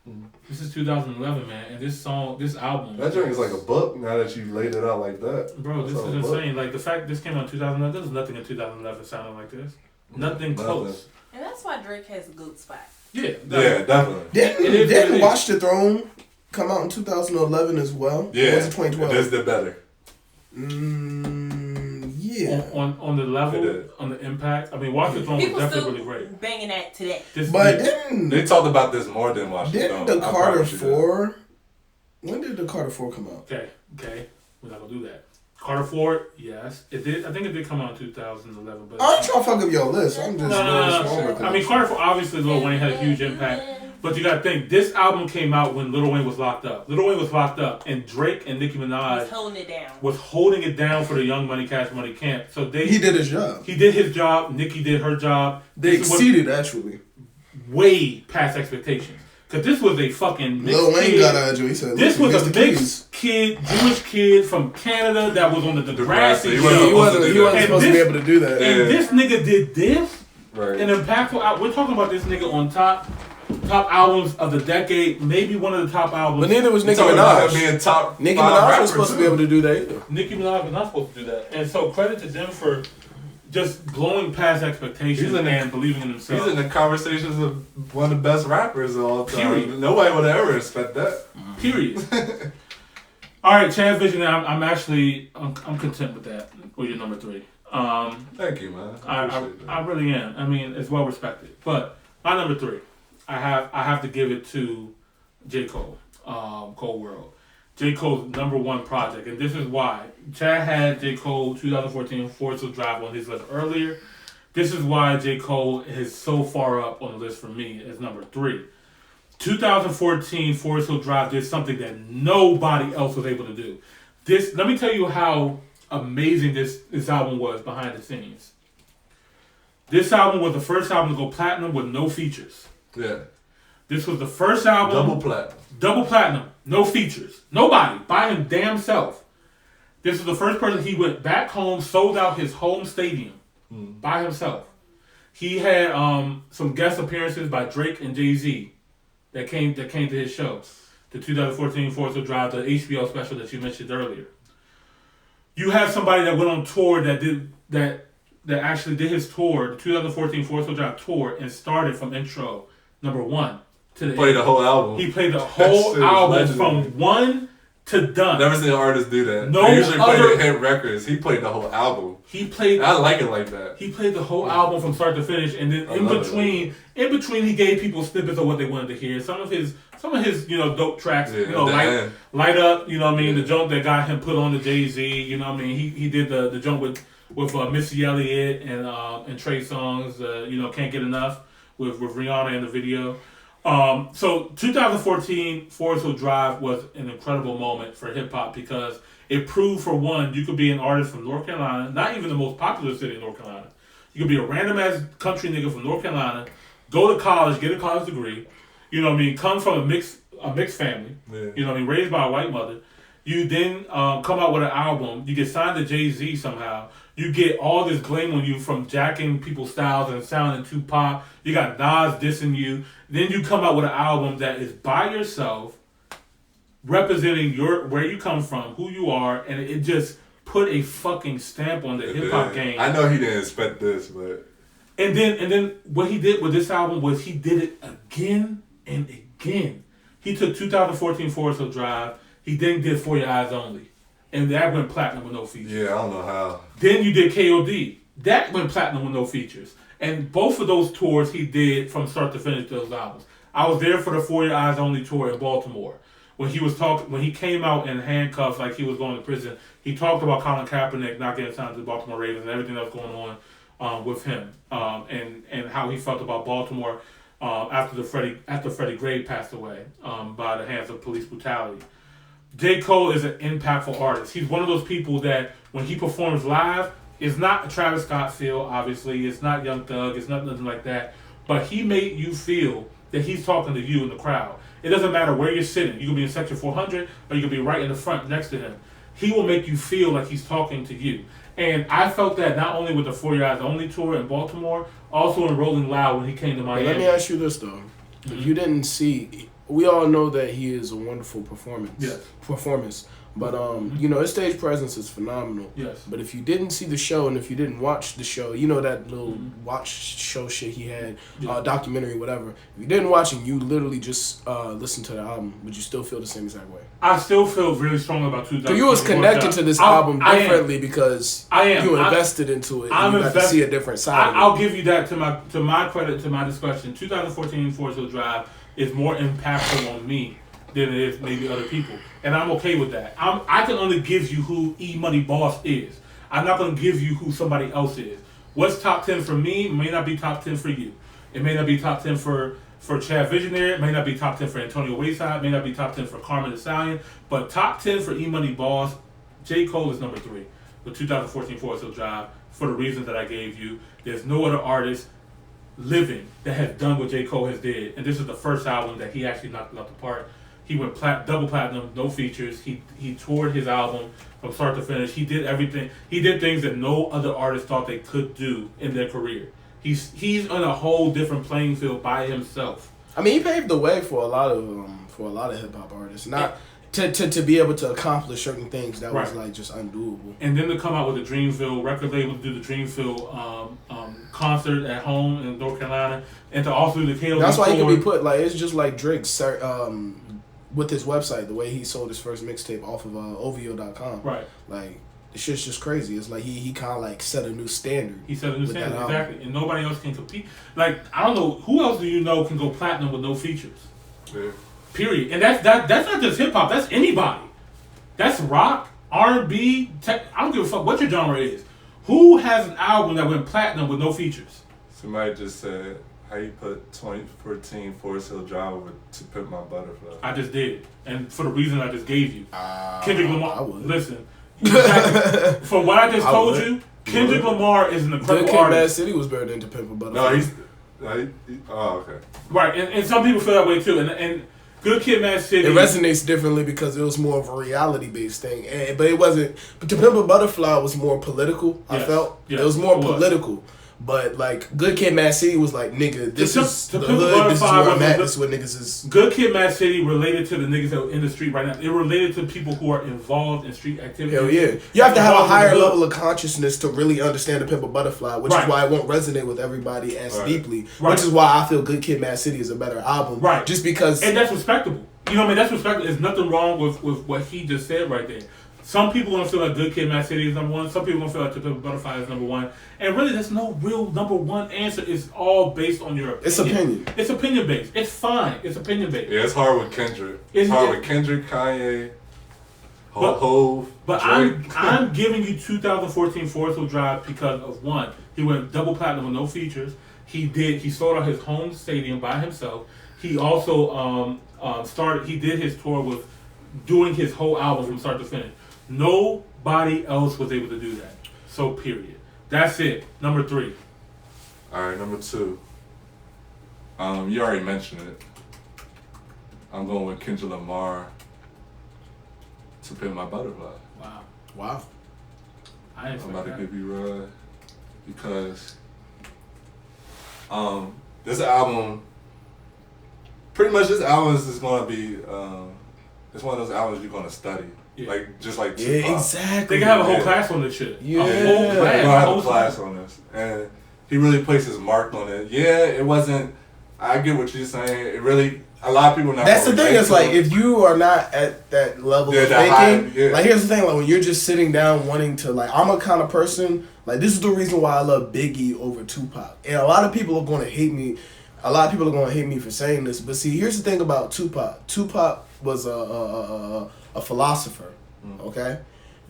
Mm-hmm. This is 2011, man, and this album. That joint is like a book now that you laid it out like that. Bro, this is insane. Like the fact this came out in 2011, there was nothing in 2011 sounding like this. Nothing close. And that's why Drake has a good spot. Yeah, definitely. Didn't Watch the Throne come out in 2011 as well? Yeah, or was it 2012? This did better. Yeah. On the level, on the impact. I mean, Watch the Throne was definitely really great. Banging that today. They talked about this more than Watch the Throne. Didn't the Carter 4? When did the Carter 4 come out? Okay, we're not gonna do that. Carter 4, yes, it did. I think it did come out in 2011. But I'm trying to fuck up your list. I'm just no. I mean, Carter 4 obviously Lil Wayne had a huge impact, but you gotta think this album came out when Lil Wayne was locked up. Lil Wayne was locked up, and Drake and Nicki Minaj was holding it down for the Young Money Cash Money camp. So he did his job. He did his job. Nicki did her job. They exceeded actually, way past expectations. Cause this was a fucking mixed Lil Wayne kid. got out of jail. He said, this was a mixed kid, Jewish kid from Canada that was on the Degrassi. He wasn't supposed to be able to do that. And this nigga did this. Right. An impactful. We're talking about this nigga on top albums of the decade, maybe one of the top albums. But neither was Nicki Minaj. Nicki Minaj was supposed to be able to do that either. Nicki Minaj was not supposed to do that, and so credit to them for just blowing past expectations and believing in themselves. He's in the conversations of one of the best rappers of all time. Period. Nobody would ever expect that. Period. All right, Chadvisionaire, I'm content with that. With your number 3. Thank you, man. I really am. I mean, it's well respected. But my number 3, I have to give it to J. Cole, Cold World. J. Cole's number 1 project, and this is why. Chad had J. Cole 2014 Forest Hill Drive on his list earlier. This is why J. Cole is so far up on the list for me as number 3. 2014 Forest Hill Drive did something that nobody else was able to do. Let me tell you how amazing this album was behind the scenes. This album was the first album to go platinum with no features. Yeah. This was the first album. Double platinum. No features. Nobody. By him damn self. This is the first person. He went back home, sold out his home stadium by himself. He had some guest appearances by Drake and Jay-Z that came to his show. The 2014 Forest Hill Drive, the HBO special that you mentioned earlier. You have somebody that went on tour that actually did his tour, the 2014 Forest Hill Drive tour, and started from intro number 1 to the end. Played the whole album. He played the whole album from 1 to done. Never seen an artist do that. No they usually other, play the hit records. He played the whole album. I like it like that. He played the whole album from start to finish, and then in between, he gave people snippets of what they wanted to hear. Some of his dope tracks. Light Up. You know what I mean? The joint that got him put on the Jay-Z. You know what I mean? He did the joint with Missy Elliott and Trey Songz. Can't Get Enough with Rihanna in the video. So 2014 Forest Hill Drive was an incredible moment for hip hop because it proved, for one, you could be an artist from North Carolina, not even the most popular city in North Carolina. You could be a random ass country nigga from North Carolina, go to college, get a college degree, you know what I mean, come from a mixed family, you know what I mean, raised by a white mother. You then come out with an album, you get signed to Jay-Z somehow. You get all this blame on you from jacking people's styles and sounding too pop. You got Nas dissing you. Then you come out with an album that is by yourself, representing where you come from, who you are, and it just put a fucking stamp on the hip hop game. I know he didn't expect this, but and then what he did with this album was he did it again and again. He took 2014 Forest Hill Drive. He then did For Your Eyes Only. And that went platinum with no features. Yeah, I don't know how. Then you did KOD. That went platinum with no features. And both of those tours he did from start to finish those albums. I was there for the For Your Eyes Only tour in Baltimore. When he came out in handcuffs like he was going to prison, he talked about Colin Kaepernick not getting signed to the Baltimore Ravens and everything that was going on with him. And how he felt about Baltimore after Freddie Gray passed away by the hands of police brutality. J. Cole is an impactful artist. He's one of those people that when he performs live, it's not a Travis Scott feel, obviously. It's not Young Thug. It's nothing like that. But he made you feel that he's talking to you in the crowd. It doesn't matter where you're sitting. You can be in section 400 or you can be right in the front next to him. He will make you feel like he's talking to you. And I felt that not only with the For Your Eyes Only tour in Baltimore, also in Rolling Loud when he came to Miami. Let me ask you this, though. Mm-hmm. You didn't see... We all know that he is a wonderful performance. But, his stage presence is phenomenal. Yes. But if you didn't see the show and if you didn't watch the show, that little watch show shit he had, documentary, whatever. If you didn't watch it, you literally just listened to the album, would you still feel the same exact way? I still feel really strong about 2000. So you was connected to this album differently because you invested into it and you got to see a different side of it. I'll give you that to my credit, to my discretion. 2014 Forest Hill Drive is more impactful on me than it is maybe other people. And I'm okay with that. I can only give you who EmoneyBoss is. I'm not going to give you who somebody else is. What's top 10 for me may not be top 10 for you. It may not be top 10 for Chadvisionaire. It may not be top 10 for Antonio Wayside. It may not be top 10 for Carmen the Stallion. But top 10 for EmoneyBoss, J. Cole is number 3 with 2014 Forest Hill Drive for the reasons that I gave you. There's no other artist living that has done what J. Cole has did. And this is the first album that he actually knocked it out the park. He went double platinum, no features. He toured his album from start to finish. He did everything. He did things that no other artist thought they could do in their career. He's on a whole different playing field by himself. I mean, he paved the way for a lot of hip hop artists. Not to be able to accomplish certain things that was like just undoable. And then to come out with the Dreamville record label, to do the Dreamville concert at home in North Carolina, and to also do the KOD. That's why he could be put like it's just like Drake with his website, the way he sold his first mixtape off of OVO.com. Right. Like It's just crazy. It's like he kind of like set a new standard. He set a new standard, exactly, and nobody else can compete. Like I don't know who else do you know can go platinum with no features. Yeah. Period. And that's not just hip hop. That's anybody. That's rock, R&B. I don't give a fuck what your genre is. Who has an album that went platinum with no features? Somebody just said, how you put 2014 Forest Hill Drive over To Pimp My Butterfly? I just did, and for the reason I just gave you. Kendrick Lamar. Listen, exactly. For what I just told you, Kendrick Lamar is an incredible Good Kid, artist. Mad City was better than To Pimp a Butterfly. No, oh, okay. Right, and some people feel that way too, and Good Kid, Mad City. It resonates differently because it was more of a reality-based thing, but it wasn't. But To Pimp a Butterfly was more political. Yes. I felt Yes, it was more it was. political. But like Good Kid, Mad City was like, nigga, this is the To Pimp a hood. This is Butterfly where I'm was at. a- This is what niggas is. Good Kid, Mad City related to the niggas that are in the street right now. It related to people who are involved in street activity. Hell yeah. You have to have a Involved in higher the hood. level of consciousness to really understand To Pimp a Butterfly, which Right. is why it won't resonate with everybody as deeply. Right. Which is why I feel Good Kid, Mad City is a better album. Right. Just because. And that's respectable. You know what I mean? That's respectable. There's nothing wrong with what he just said right there. Some people gonna feel like Good Kid, Mad City is number one. Some people gonna feel like To Pimp a Butterfly is number one. And really, there's no real number one answer. It's all based on your opinion. It's opinion. It's opinion based. It's fine. It's opinion based. Yeah, it's hard with Kendrick. It's hard with Kendrick, Kanye, Hove, But Drake. I'm giving you 2014 Forest Hill Drive because of one, he went double platinum with no features. He sold out his home stadium by himself. He also he did his tour with doing his whole album from start to finish. Nobody else was able to do that. So period. That's it. Number 3. All right, number 2. You already mentioned it. I'm going with Kendrick Lamar. To Pimp My Butterfly. Wow. I ain't I'm about to that. give you a ride because this album, pretty much this album is going to be it's one of those albums you're going to study. Yeah. Like just like Yeah, Tupac. exactly. They can have a whole Yeah. class on this shit. Yeah. A whole We're class. gonna A have whole a class on this, and he really placed his mark on it. Yeah, it wasn't. I get what you're saying. It really. A lot of people not. That's the gonna thing. relate It's to like it. if you are not at that level of that thinking, high, yeah. like here's the thing. Like when you're just sitting down wanting to, like I'm a kind of person. Like this is the reason why I love Biggie over Tupac. And a lot of people are going to hate me. A lot of people are going to hate me for saying this. But see, here's the thing about Tupac. Tupac was a philosopher. Okay,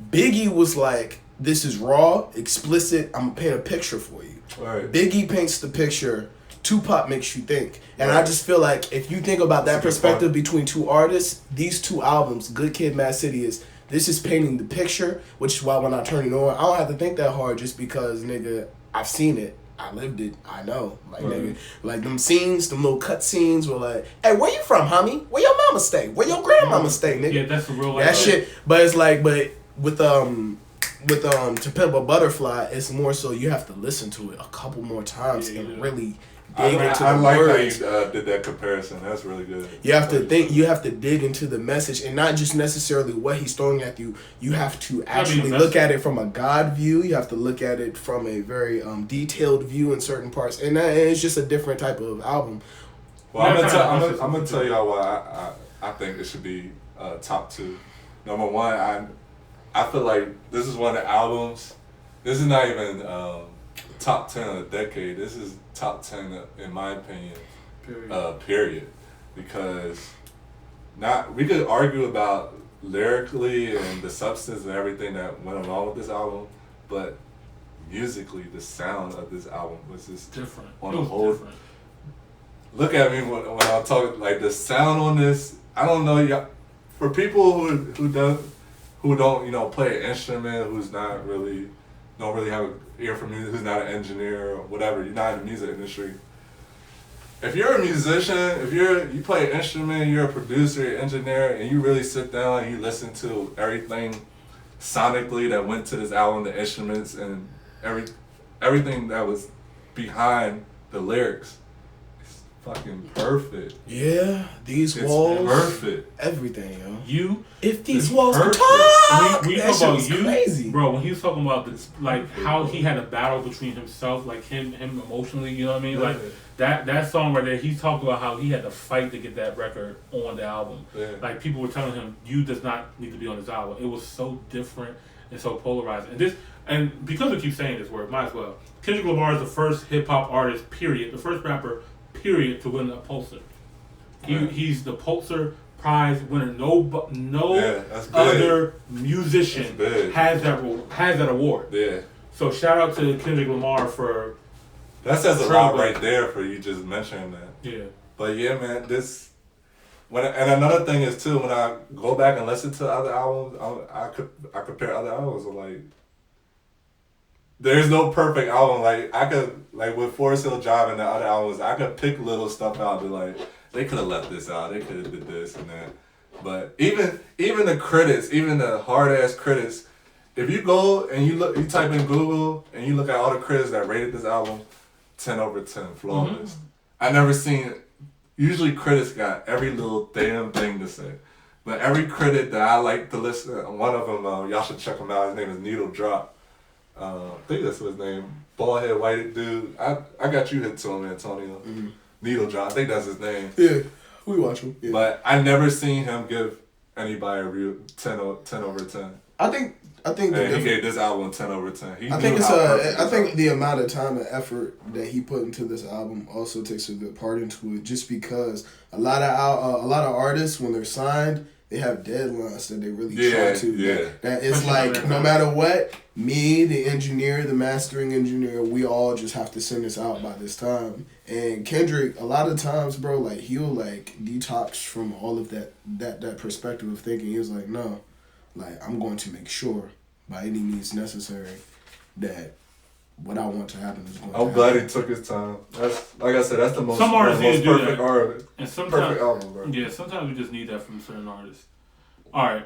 Biggie was like, this is raw, explicit. I'm gonna paint a picture for you. Right. Biggie paints the picture. Tupac makes you think. And I just feel like if you think about that That's a good perspective point. between two artists, these two albums, Good Kid, Mad City, this is painting the picture, which is why when I turn it on, I don't have to think that hard just because, nigga, I've seen it. I lived it. I know. Like, nigga, like them scenes, them little cut scenes were like, hey, where you from, homie? Where your mama stay? Where your grandmama stay, nigga? Yeah, that's the real life. That shit. But it's like, but with To Pimp a Butterfly, it's more so you have to listen to it a couple more times and really dig into the like words. how you did that comparison. That's really good. You have to think. You have to dig into the message, and not just necessarily what he's throwing at you. You have to actually look at it from a God view. You have to look at it from a very detailed view in certain parts, and it's just a different type of album. Well, I'm gonna tell y'all why I think it should be top 2. Number 1, I feel like this is one of the albums. This is not even top 10 of the decade. This is top 10 in my opinion. Period. Because we could argue about lyrically and the substance and everything that went along with this album, but musically the sound of this album was just different. On the whole. Look at me when I'm talking, like the sound on this. I don't know, y'all. For people who don't play an instrument, who's not really don't really have an ear for music, who's not an engineer or whatever, you're not in the music industry. If you're a musician, if you play an instrument, you're a producer, engineer, and you really sit down and you listen to everything sonically that went to this album, the instruments and everything that was behind the lyrics. Fucking perfect. Yeah, these It's walls, perfect. Everything, yo. If these walls could perfect. talk, When you that talk shit about was you, crazy, bro. When he was talking about this, like how he had a battle between himself, like him emotionally. You know what I mean? Like that song right there. He talked about how he had to fight to get that record on the album. Yeah. Like people were telling him, "You does not need to be on this album." It was so different. and so polarizing. And because we keep saying this word, might as well. Kendrick Lamar is the first hip hop artist, period, the first rapper, period, to win a Pulitzer. He's the Pulitzer Prize winner. No other musician has that award. Yeah. So shout out to Kendrick Lamar for. That says a lot right there for you just mentioning that. Yeah. But yeah, man, and another thing is too, when I go back and listen to other albums, I compare other albums. I'm like, there's no perfect album. Like I could, like with Forest Hill Drive and the other albums, I could pick little stuff out. Be like, they could have left this out. They could have did this and that. But even the critics, even the hard ass critics, if you go and you type in Google and you look at all the critics that rated this album, 10 over 10, flawless. Mm-hmm. I never seen. Usually critics got every little damn thing to say, but every critic that I like to listen, one of them, y'all should check him out. His name is Needle Drop. I think that's his name. Bald head white dude. I got you hit to him, Antonio. Mm-hmm. Needle Drop. I think that's his name. Yeah, we watch him. Yeah. But I never seen him give anybody a real 10 over 10. I think he gave this album 10 over 10. I think the amount of time and effort that he put into this album also takes a good part into it. Just because a lot of artists, when they're signed, they have deadlines that they really try to. Yeah. That it's like no matter what, me, the engineer, the mastering engineer, we all just have to send this out by this time. And Kendrick, a lot of times, bro, like he'll like detox from all of that perspective of thinking. He was like, no. Like, I'm going to make sure, by any means necessary, that what I want to happen is going to happen. I'm glad he took his time. That's, like I said, that's the most perfect artist. And perfect album, bro. Yeah, sometimes we just need that from certain artists. All right.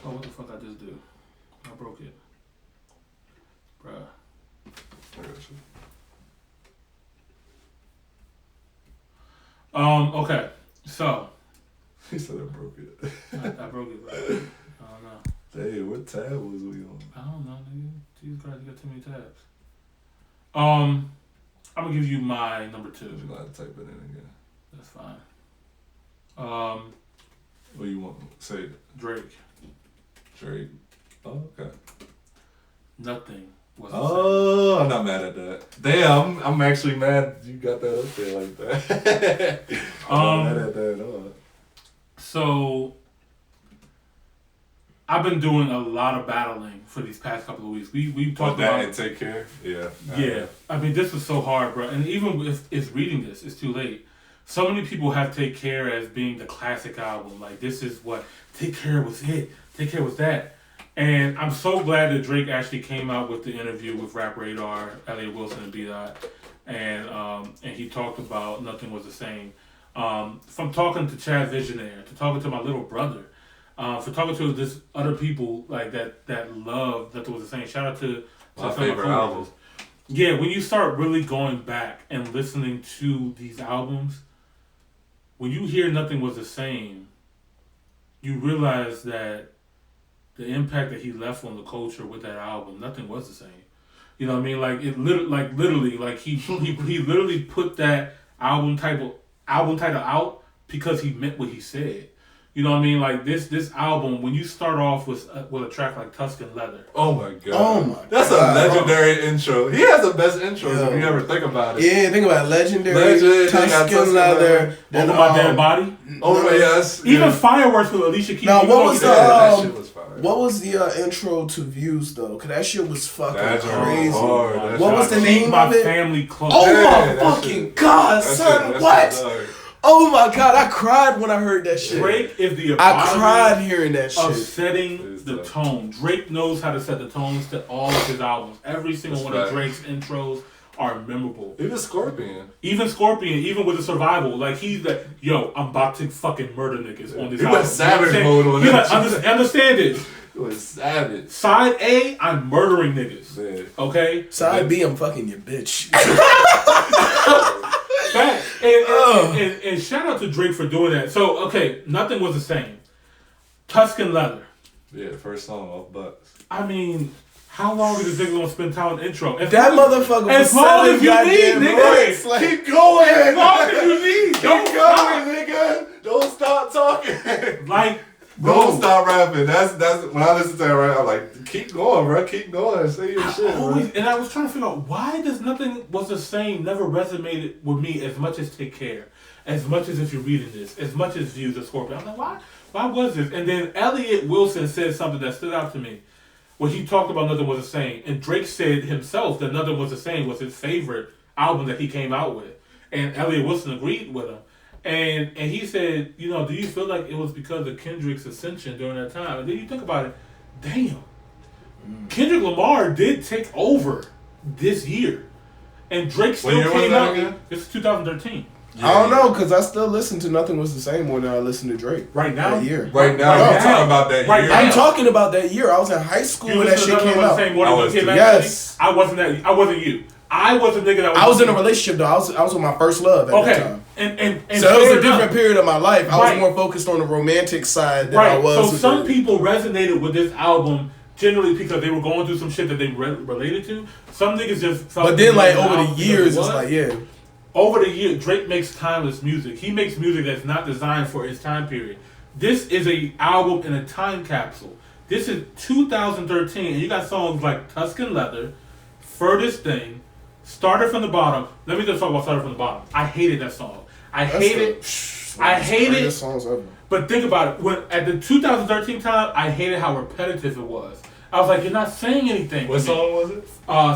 Oh, what the fuck I just do? I broke it. Bruh. I got you. Okay. So. He said I broke it. I broke it, bro. I don't know. Hey, what tab was we on? I don't know, nigga. These guys got too many tabs. I'm gonna give you my number 2. You gotta type it in again. That's fine. What do you want? Say Drake. Oh, okay. Nothing was. Oh, I'm not mad at that. Damn, I'm actually mad you got that up there like that. I'm not mad at that at all. So. I've been doing a lot of battling for these past couple of weeks. We talked about and Take Care. Yeah. Yeah. I mean, this was so hard, bro. And even if it's reading this, it's too late. So many people have Take Care as being the classic album. Like, this is what Take Care was it. Take Care was that. And I'm so glad that Drake actually came out with the interview with Rap Radar, Elliot Wilson, and B-Dot. And he talked about Nothing Was the Same. From talking to Chadvisionaire, to talking to my little brother, for talking to this other people like that love Nothing Was the Same. Shout out to my favorite album. Yeah, when you start really going back and listening to these albums, when you hear Nothing Was the Same, you realize that the impact that he left on the culture with that album, nothing was the same. You know what I mean? Like literally, he literally put that album title out because he meant what he said. You know what I mean? Like this album, when you start off with a track like Tuscan Leather. Oh my god. That's a legendary intro. He has the best intros if you ever think about it. Yeah, think about it. Legendary Tuscan Leather. Over My Dead Body. Oh yes. Even Fireworks with Alicia Keys. Now what was that shit was fire. What was the intro to Views though? Cause that shit was fucking crazy. Hard. What was the name of it? Family Close. Oh my fucking god, son! What? Oh my god, I cried when I heard that shit. Drake is the I cried hearing that shit. Of setting the tone. Drake knows how to set the tones to all of his albums. Every single one of Drake's intros are memorable. Even Scorpion, even with the Survival, like he's like, yo, I'm about to fucking murder niggas on this album. He went savage mode on that. Understand this. It was savage. Side A, I'm murdering niggas. Man. Okay? Side B, I'm fucking your bitch. Fact. And shout out to Drake for doing that. So, okay, Nothing Was the Same. Tuscan Leather. Yeah, first song off Bucks. I mean, how long is this nigga gonna spend time on the intro? That motherfucker was as long as you need, nigga. Like, keep going. As long as you need. Keep going, nigga. Don't stop talking. Like, Don't stop rapping. That's when I listen to that, right? I'm like, keep going, bro. Keep going. Say your shit, always, and I was trying to figure out why does Nothing Was the Same never resonated with me as much as Take Care, as much as If You're Reading This, as much as Views of Scorpion. I'm like, why? Why was this? And then Elliot Wilson said something that stood out to me, where he talked about Nothing Was the Same, and Drake said himself that Nothing Was the Same was his favorite album that he came out with, and Elliot Wilson agreed with him. And he said, do you feel like it was because of Kendrick's ascension during that time? And then you think about it, damn. Kendrick Lamar did take over this year. And Drake still came out. This is 2013. Yeah. I don't know, because I still listen to Nothing Was the Same more than I listen to Drake. Right now? That year. Right now. I'm talking about that year. I'm talking about that year. I was in high school when that shit came out. Yes. I wasn't you. I was a nigga that was... I was in a relationship, though. I was with my first love at that time. And so it was a different period of my life. I was more focused on the romantic side than I was. So some people resonated with this album generally because they were going through some shit that they related to. Some niggas just felt... But then, like, over the years, it's like, yeah. Over the year, Drake makes timeless music. He makes music that's not designed for his time period. This is a album in a time capsule. This is 2013, and you got songs like Tuscan Leather, Furthest Thing, Started From the Bottom. Let me just talk about Started From the Bottom. I hated that song. I hate it. Songs ever. But think about it. When at the 2013 time, I hated how repetitive it was. I was like, you're not saying anything. What song was it?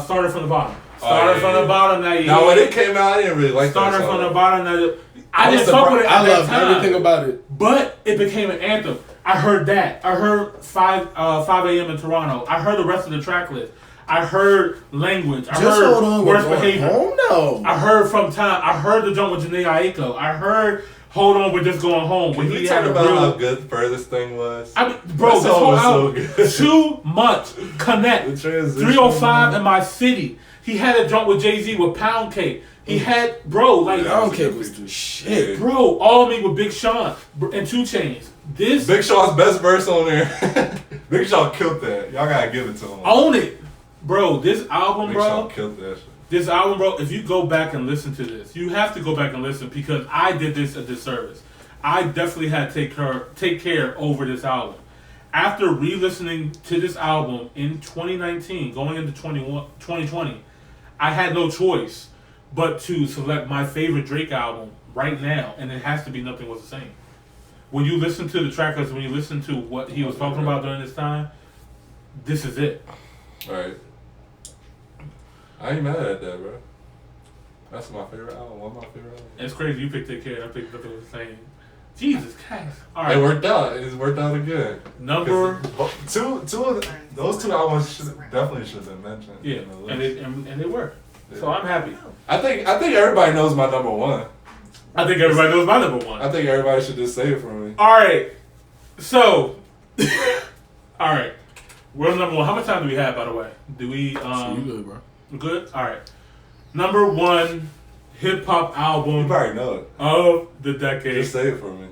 Started From the Bottom. Started from the bottom. Now when it came out, I didn't really like that song. Started from the bottom. I didn't fuck with it at that time. I loved everything about it. But it became an anthem. I heard that. I heard 5 a.m. in Toronto. I heard the rest of the track list. I heard Language. I heard Worst Behavior. No. I heard From Time. I heard the joint with Janae Aiko. I heard Hold On, We're Just Going Home. When he talked about how good Furthest Thing was. I mean, bro, this whole album was too much. Connect. 305 in My City. He had a joint with Jay-Z with Pound Cake. He had, Pound Cake was the shit. Bro, All Me with Big Sean and 2 Chainz. This Big Sean's best verse on there. Big Sean killed that. Y'all gotta give it to him. Own it. Bro, this album, Big Sean killed that shit. This album, bro, if you go back and listen to this, you have to go back and listen because I did this a disservice. I definitely had to take care over this album. After re-listening to this album in 2019, going into 2020, I had no choice but to select my favorite Drake album right now, and it has to be Nothing Was the Same. When you listen to the track list, when you listen to what he was talking about during this time, this is it. Alright. I ain't mad at that, bro. That's my favorite album. One of my favorite albums. It's crazy. You picked Take Care. I picked Nothing Was the Same. Jesus Christ. All right. It worked out. It's worked out again. Number two of those 2 albums definitely should have been mentioned. Yeah, and they were. Yeah. So I'm happy. I think everybody knows my number 1. I think everybody knows my number 1. I think everybody should just say it for me. All right. So, all right. We're number 1. How much time do we have, by the way? Do we? You good, bro? We're good. All right. Number 1 hip hop album. You probably know it. Of the decade. Just say it for me.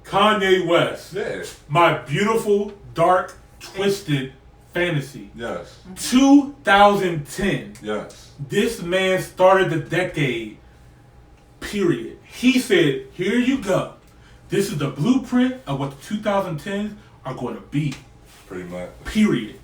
Kanye West. Yeah. My Beautiful, Dark, Twisted Fantasy. Yes. 2010. Yes. This man started the decade. Period. He said, here you go. This is the blueprint of what the 2010s are going to be. Pretty much. Period.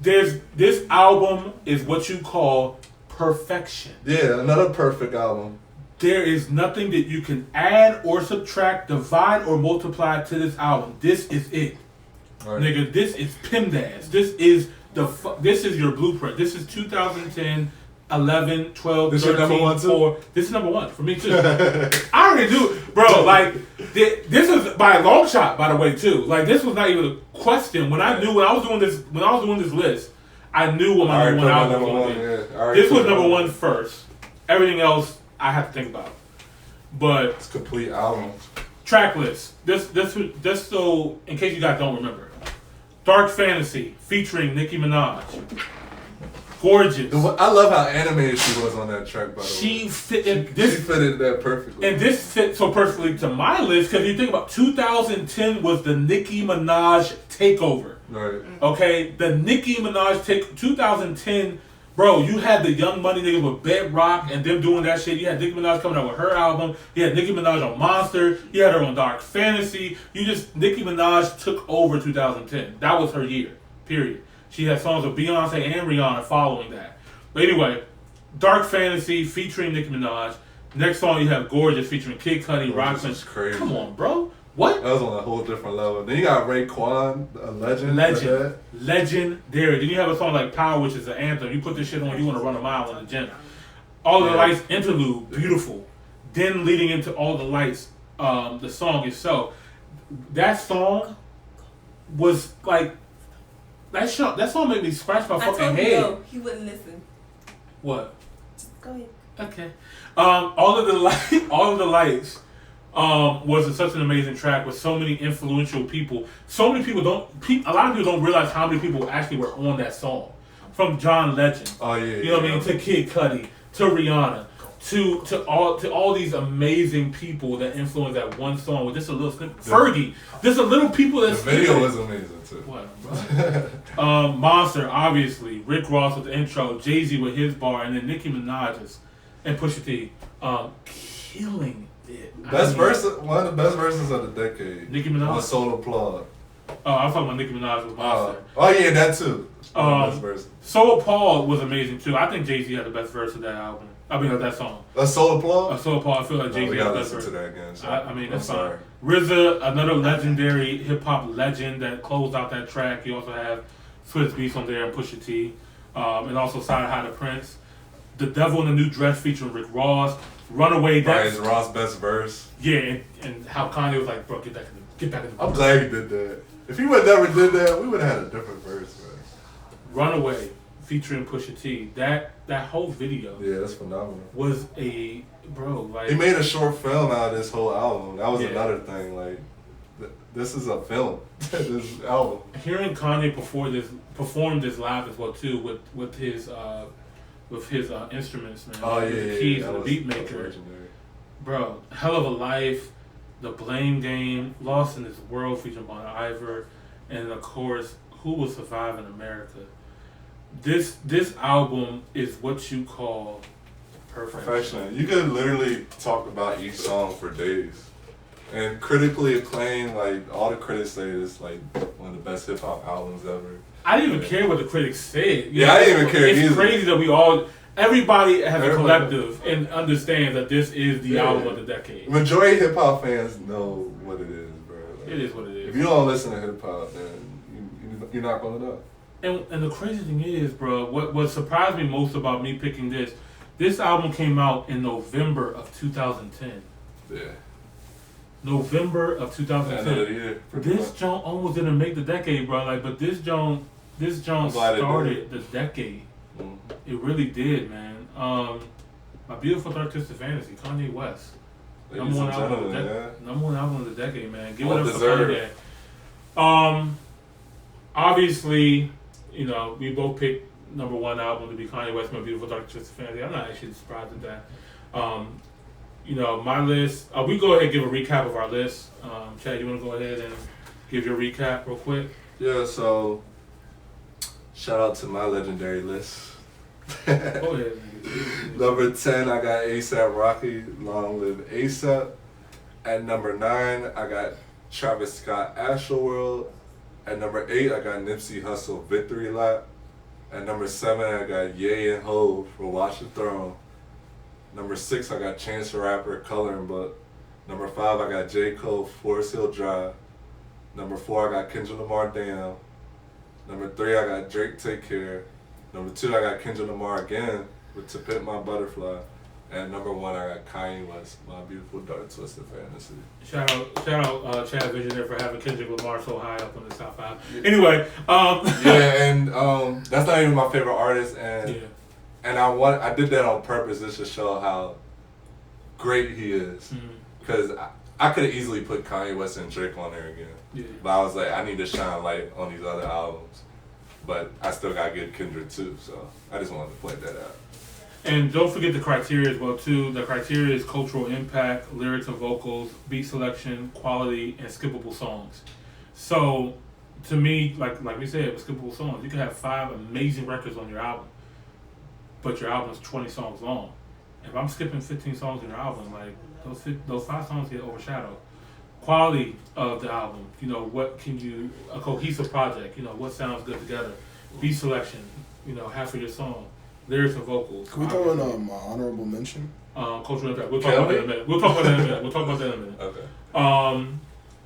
This album is what you call perfection. Yeah, another perfect album. There is nothing that you can add or subtract, divide or multiply to this album. This is it. Right. Nigga, this is PIMDAS. This is your blueprint. This is 2010, 11, 12, this 13, your number 1 too? 4. This is number 1 for me too. I already do. Bro, like, this is by a long shot, by the way, too. Like, this was not even a question. When I was doing this list, I knew what my number 1 album was going to be. Yeah. This was number 1 first. Everything else, I have to think about. But it's a complete album. Track list. This so in case you guys don't remember. Dark Fantasy featuring Nicki Minaj. Gorgeous. I love how animated she was on that track, by the way. She fitted that perfectly. And this fit so perfectly to my list because you think about 2010 was the Nicki Minaj takeover. Right. Okay? The Nicki Minaj 2010 Bro, you had the Young Money niggas with Bedrock and them doing that shit. You had Nicki Minaj coming out with her album. You had Nicki Minaj on Monster. You had her on Dark Fantasy. Nicki Minaj took over 2010. That was her year, period. She had songs with Beyonce and Rihanna following that. But anyway, Dark Fantasy featuring Nicki Minaj. Next song you have Gorgeous featuring Kid Cudi, Roxanne. Crazy. Come on, bro. What? That was on a whole different level. Then you got Raekwon, a legend. Legendary. Then you have a song like Power, which is an anthem. You put this shit on, you want to run a mile in the gym. All the Lights interlude, beautiful. Then leading into All the Lights, the song itself. That song was like that song made me scratch my fucking head. No, he wouldn't listen. What? Just go ahead. Okay. All of the Lights. Was such an amazing track with so many influential people. So many people a lot of people don't realize how many people actually were on that song. From John Legend. Oh yeah. You know what I mean? To Kid Cudi, to Rihanna, to all these amazing people that influenced that one song with just a little snippet. Fergie. There's a little people that. The video is amazing too. What, bro? Monster, obviously. Rick Ross with the intro. Jay-Z with his bar, and then Nicki Minaj's and Pusha T, killing. One of the best verses of the decade. Nicki Minaj? On Solo Plug. Oh, I was talking about Nicki Minaj with Monster. Oh yeah, that too. Best verse. So Paul was amazing too. I think Jay-Z had the best verse of that album. I mean, of that song. A Solo Plug? So Paul, I feel like Jay-Z had the best verse. To that again, so I mean, that's fine. RZA, another legendary hip-hop legend that closed out that track. You also have Swizz Beatz on there and Pusha T. And also Side High the Prince. The Devil in the New Dress featuring Rick Ross. Runaway. That's Ross' best verse. Yeah, and how Kanye was like, bro, get back in the I'm glad he did that. If he would never did that, we would have had a different verse, man. Runaway featuring Pusha T. That whole video. Yeah, that's phenomenal. Was a like he made a short film out of this whole album. That was another thing. Like, this is a film. This album. Hearing Kanye perform this live as well too with his instruments, man. Oh yeah, the keys and the beat maker. Bro, Hell of a Life, The Blame Game, Lost in This World featuring Bon Iver, and of course, Who Will Survive in America. This album is what you call perfection. You could literally talk about each song for days. And critically acclaimed, like all the critics say it's like one of the best hip hop albums ever. I didn't even care what the critics said. I didn't even care It's either. crazy that everybody has a collective and understands that this is the album of the decade. Majority of hip hop fans know what it is, bro. Like, it is what it is. If you don't listen to hip hop, then you're not gonna know. And the crazy thing is, bro, what surprised me most about me picking this album came out in November of 2010. Yeah. November of 2010. This joint almost didn't make the decade, bro. Like, but this joint started the decade. Mm-hmm. It really did, man. My Beautiful Dark Twisted Fantasy, Kanye West. Number one album of the decade, man. Give it up for Kanye. Obviously, you know, we both picked number one album to be Kanye West, My Beautiful Dark Twisted Fantasy. I'm not actually surprised at that. You know, my list, we go ahead and give a recap of our list. Chad, you want to go ahead and give your recap real quick? Yeah, so shout out to my legendary list. Go ahead. Number 10, I got A$AP Rocky, Long Live A$AP. At number 9, I got Travis Scott, Astroworld. At number 8, I got Nipsey Hussle, Victory Lap. At number 7, I got Ye and Hov for Watch the Throne. Number 6, I got Chance the Rapper, Coloring Book. Number 5, I got J. Cole, Forest Hill Drive. Number 4, I got Kendrick Lamar, Damn. Number 3, I got Drake, Take Care. Number 2, I got Kendrick Lamar again with To Pimp My Butterfly. And number 1, I got Kanye West, My Beautiful Dark Twisted Fantasy. Shout out Chadvisionaire for having Kendrick Lamar so high up on the top 5. Anyway, yeah, and that's not even my favorite artist, and I did that on purpose just to show how great he is. Because I could have easily put Kanye West and Drake on there again. Yeah. But I was like, I need to shine light on these other albums. But I still got to get Kendrick too, so I just wanted to point that out. And don't forget the criteria as well too. The criteria is cultural impact, lyrics and vocals, beat selection, quality, and skippable songs. So, to me, like we said, with skippable songs, you can have 5 amazing records on your album. but your album's 20 songs long. If I'm skipping 15 songs in your album, like those 5 songs get overshadowed. Quality of the album, what can you, a cohesive project, what sounds good together. Beat selection, half of your song. Lyrics and vocals. Can we throw in honorable mention? Cultural impact. We'll talk about that in a minute. Okay.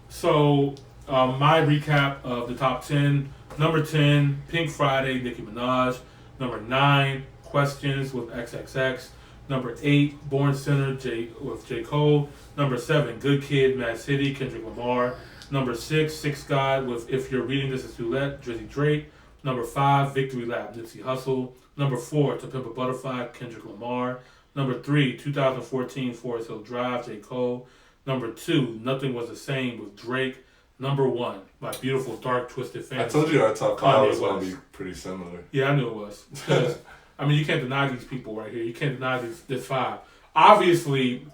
So my recap of the top 10. Number 10, Pink Friday, Nicki Minaj. Number 9, Questions with XXX. Number 8, Born Sinner with J. Cole. Number 7, Good Kid, Mad City, Kendrick Lamar. Number 6, Six God with If You're Reading This It's Too Late, Drizzy Drake. Number 5, Victory Lap, Nipsey Hussle. Number 4, To Pimp a Butterfly, Kendrick Lamar. Number 3, 2014, Forest Hill Drive, J. Cole. Number 2, Nothing Was the Same with Drake. Number 1, My Beautiful Dark Twisted Fantasy. I told you our top 5 was going to be pretty similar. Yeah, I knew it was. You can't deny these people right here. You can't deny this 5. Obviously,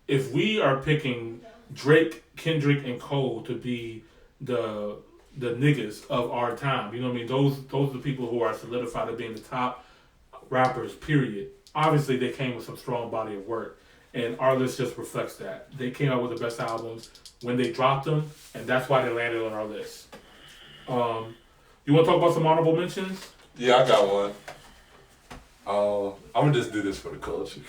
if we are picking Drake, Kendrick, and Cole to be the niggas of our time, you know what I mean? Those are the people who are solidified as being the top rappers, period. Obviously, they came with some strong body of work. And our list just reflects that. They came out with the best albums when they dropped them, and that's why they landed on our list. You want to talk about some honorable mentions? Yeah, I got one. I'm going to just do this for the culture.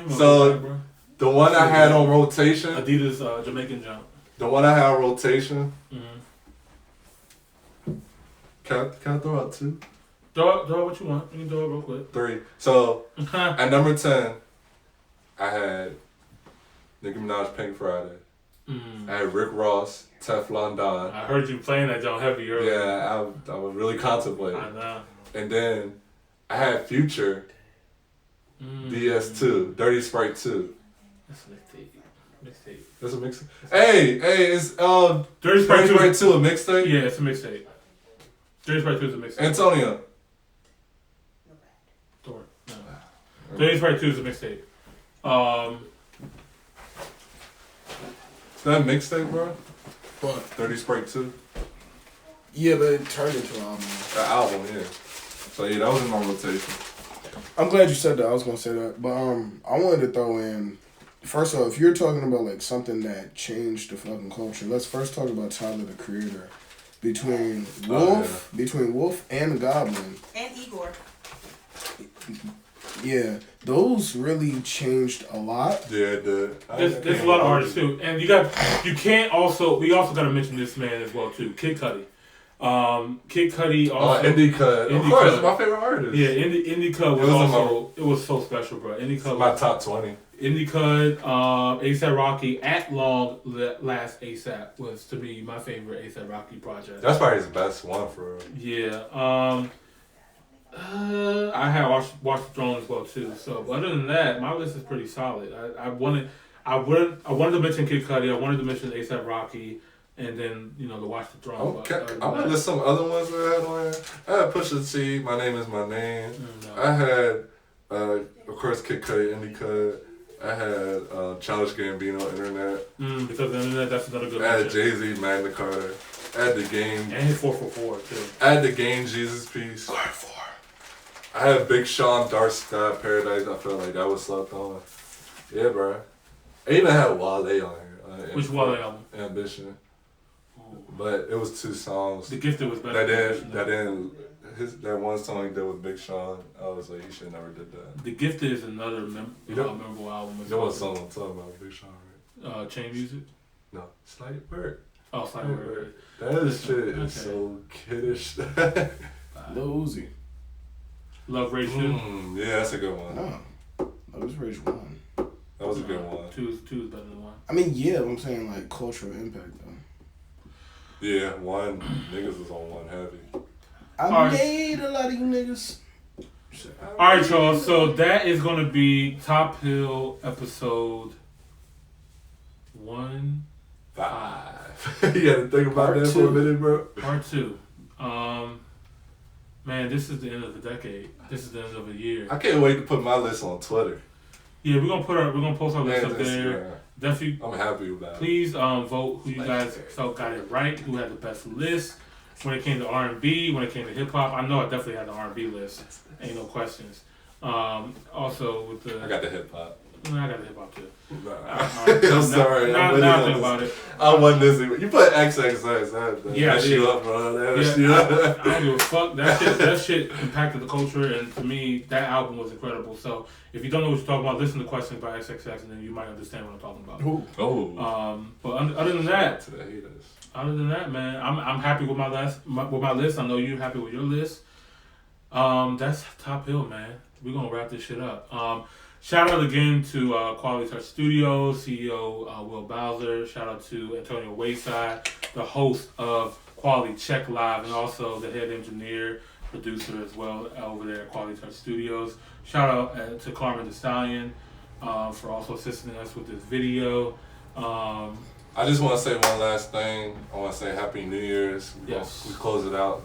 So, the one I had on rotation. Adidas Jamaican jump. The one I had on rotation. Mm-hmm. Can I throw out 2? Throw out what you want. You can throw it real quick. 3. So, at number 10, I had Nicki Minaj, Pink Friday. I had Rick Ross, Teflon Don. I heard you playing that John Heavy earlier. Yeah, I was really contemplating. I know. And then I had Future, DS2, Dirty Sprite 2. That's a mixtape. That's a mixtape. Hey, is Dirty Sprite 2 a mixtape? Yeah, it's a mixtape. Dirty Sprite 2 is a mixtape. Antonio. Thor. No. Dirty Sprite 2 is a mixtape. Is that a mixtape, bro? What? Dirty Sprite 2? Yeah, but it turned into an album. An album, yeah. So yeah, that was in my rotation. I'm glad you said that. I was gonna say that, but I wanted to throw in. First off, if you're talking about like something that changed the fucking culture, let's first talk about Tyler the Creator. Between Wolf and Goblin and Igor. Yeah, those really changed a lot. Yeah, it did. There's a lot of artists too, and we also got to mention this man as well too, Kid Cudi. Kid Cudi also. Indie Cut. Of course, it's my favorite artist. Yeah, Indie Cut was also it was so special, bro. Indie Cut my top 20. Indie Cut, ASAP Rocky, At Long Last ASAP was to me my favorite ASAP Rocky project. That's probably his best one for real. Yeah. I had Watch the Throne as well too. So, but other than that, my list is pretty solid. I wanted to mention Kid Cudi. I wanted to mention ASAP Rocky, and then the Watch the Throne. Okay, I'm gonna list some other ones that I had on here. I had Pusha T, My Name Is My Name. No. I had, of course, Kid Cudi, Indie Cut. I had Childish Gambino, Internet. Because the Internet, that's another good one. I had Jay-Z, Magna Carta. I had The Game. And his 444 too. I had The Game, Jesus Piece. 444. I had Big Sean, Dark Sky, Paradise. I felt like that was slept on. Yeah, bro. I even had Wale on here. Which Wale album? Ambition. But it was 2 songs. The Gifted was better. That one song he did with Big Sean, I was like, he should never did that. The Gifted is another memorable album. You know what song I'm talking about, Big Sean, right? Chain Music? No, Slight Bird. Oh, Slight Bird. That shit is so kiddish. Lil Uzi. Love Rage 2? Yeah, that's a good one. No. That was Rage 1. That was a good one. 2 is better than 1. I mean, yeah, I'm saying like cultural impact though. Yeah, 1 niggas was on 1 heavy. I made a lot of you niggas. Alright, y'all, so that is going to be Top Hill episode 1. 5. You gotta think about that for a minute, bro. Part 2. Man, this is the end of the decade. This is the end of a year. I can't wait to put my list on Twitter. Yeah, we're gonna post our list up there. Definitely. I'm happy about it. Please vote who you guys felt got it right, who had the best list. when it came to R&B, when it came to hip hop. I know I definitely had the R&B list. Ain't no questions. Also with the. I got the hip hop. I got the hip hop too. I'm sorry. Now I think about it. I wasn't listening. You put XXX. Yeah, that you up, bro. I don't give a fuck. That shit impacted the culture, and to me, that album was incredible. So if you don't know what you're talking about, listen to Questions by XXX, and then you might understand what I'm talking about. Oh. But other than that, man, I'm happy with my list. I know you're happy with your list. That's Top Hill, man. We're gonna wrap this shit up. Shout out again to Quality Touch Studios, CEO Will Bowser. Shout out to Antonio Wayside, the host of Quality Check Live, and also the head engineer, producer as well over there at Quality Touch Studios. Shout out to Carmen the Stallion for also assisting us with this video. I just want to say one last thing. I want to say Happy New Year's. Yes. We close it out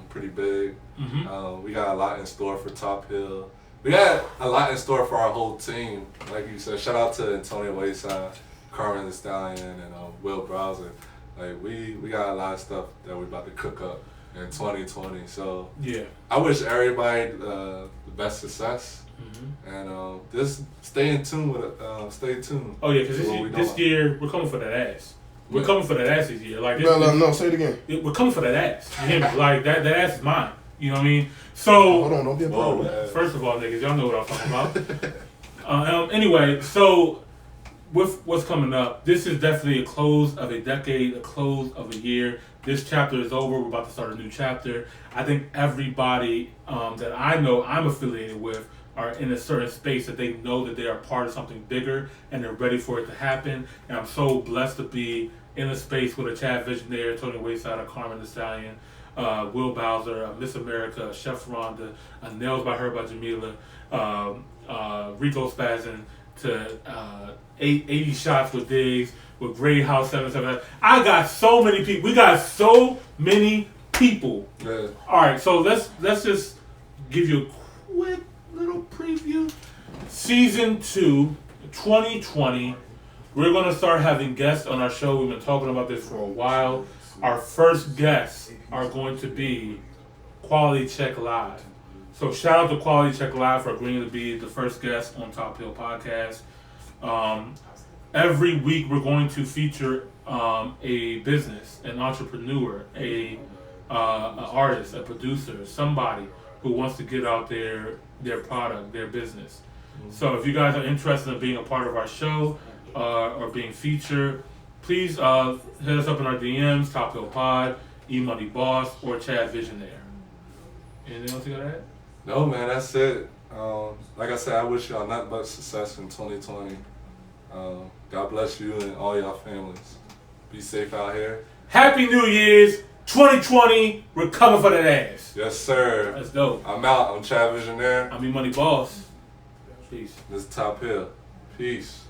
pretty big. Mm-hmm. We got a lot in store for Top Hill. We got a lot in store for our whole team. Like you said, shout out to Antonio Wayside, Carmen the Stallion, and Will Browser. Like we got a lot of stuff that we're about to cook up in 2020. So yeah, I wish everybody the best success. Mm-hmm. And just stay in tune with it. Stay tuned. Oh yeah, because this year we're coming for that ass. We're coming for that ass this year. Like this, no, say it again. We're coming for that ass. You hear me? Like that ass is mine. You know what I mean? So hold on, don't be a problem. First of all, niggas, y'all know what I'm talking about. Anyway, so with what's coming up, this is definitely a close of a decade, a close of a year. This chapter is over. We're about to start a new chapter. I think everybody that I know I'm affiliated with are in a certain space that they know that they are part of something bigger and they're ready for it to happen. And I'm so blessed to be in a space with a Chadvisionaire, Tony Wayside, a Carmen the Stallion, Will Bowser, Miss America, Chef Rhonda, Nails by Her by Jamila, Rico Spazzin to 80 Shots with Diggs, with Grey House 77. I got so many people. We got so many people. Yeah. All right, so let's just give you a quick little preview. Season 2, 2020. We're going to start having guests on our show. We've been talking about this for a while. Our first guests are going to be Quality Check Live. So shout out to Quality Check Live for agreeing to be the first guest on Top Hill Podcast. Every week we're going to feature a business, an entrepreneur, an artist, a producer, somebody who wants to get out their product, their business. So if you guys are interested in being a part of our show or being featured, please hit us up in our DMs, Top Hill Pod, EmoneyBoss, or Chadvisionaire. Anything else you got to add? No, man, that's it. Like I said, I wish y'all nothing but success in 2020. God bless you and all y'all families. Be safe out here. Happy New Year's 2020. We're coming for that ass. Yes, sir. That's dope. I'm out. I'm Chadvisionaire. I'm EmoneyBoss. Peace. This is Top Hill. Peace.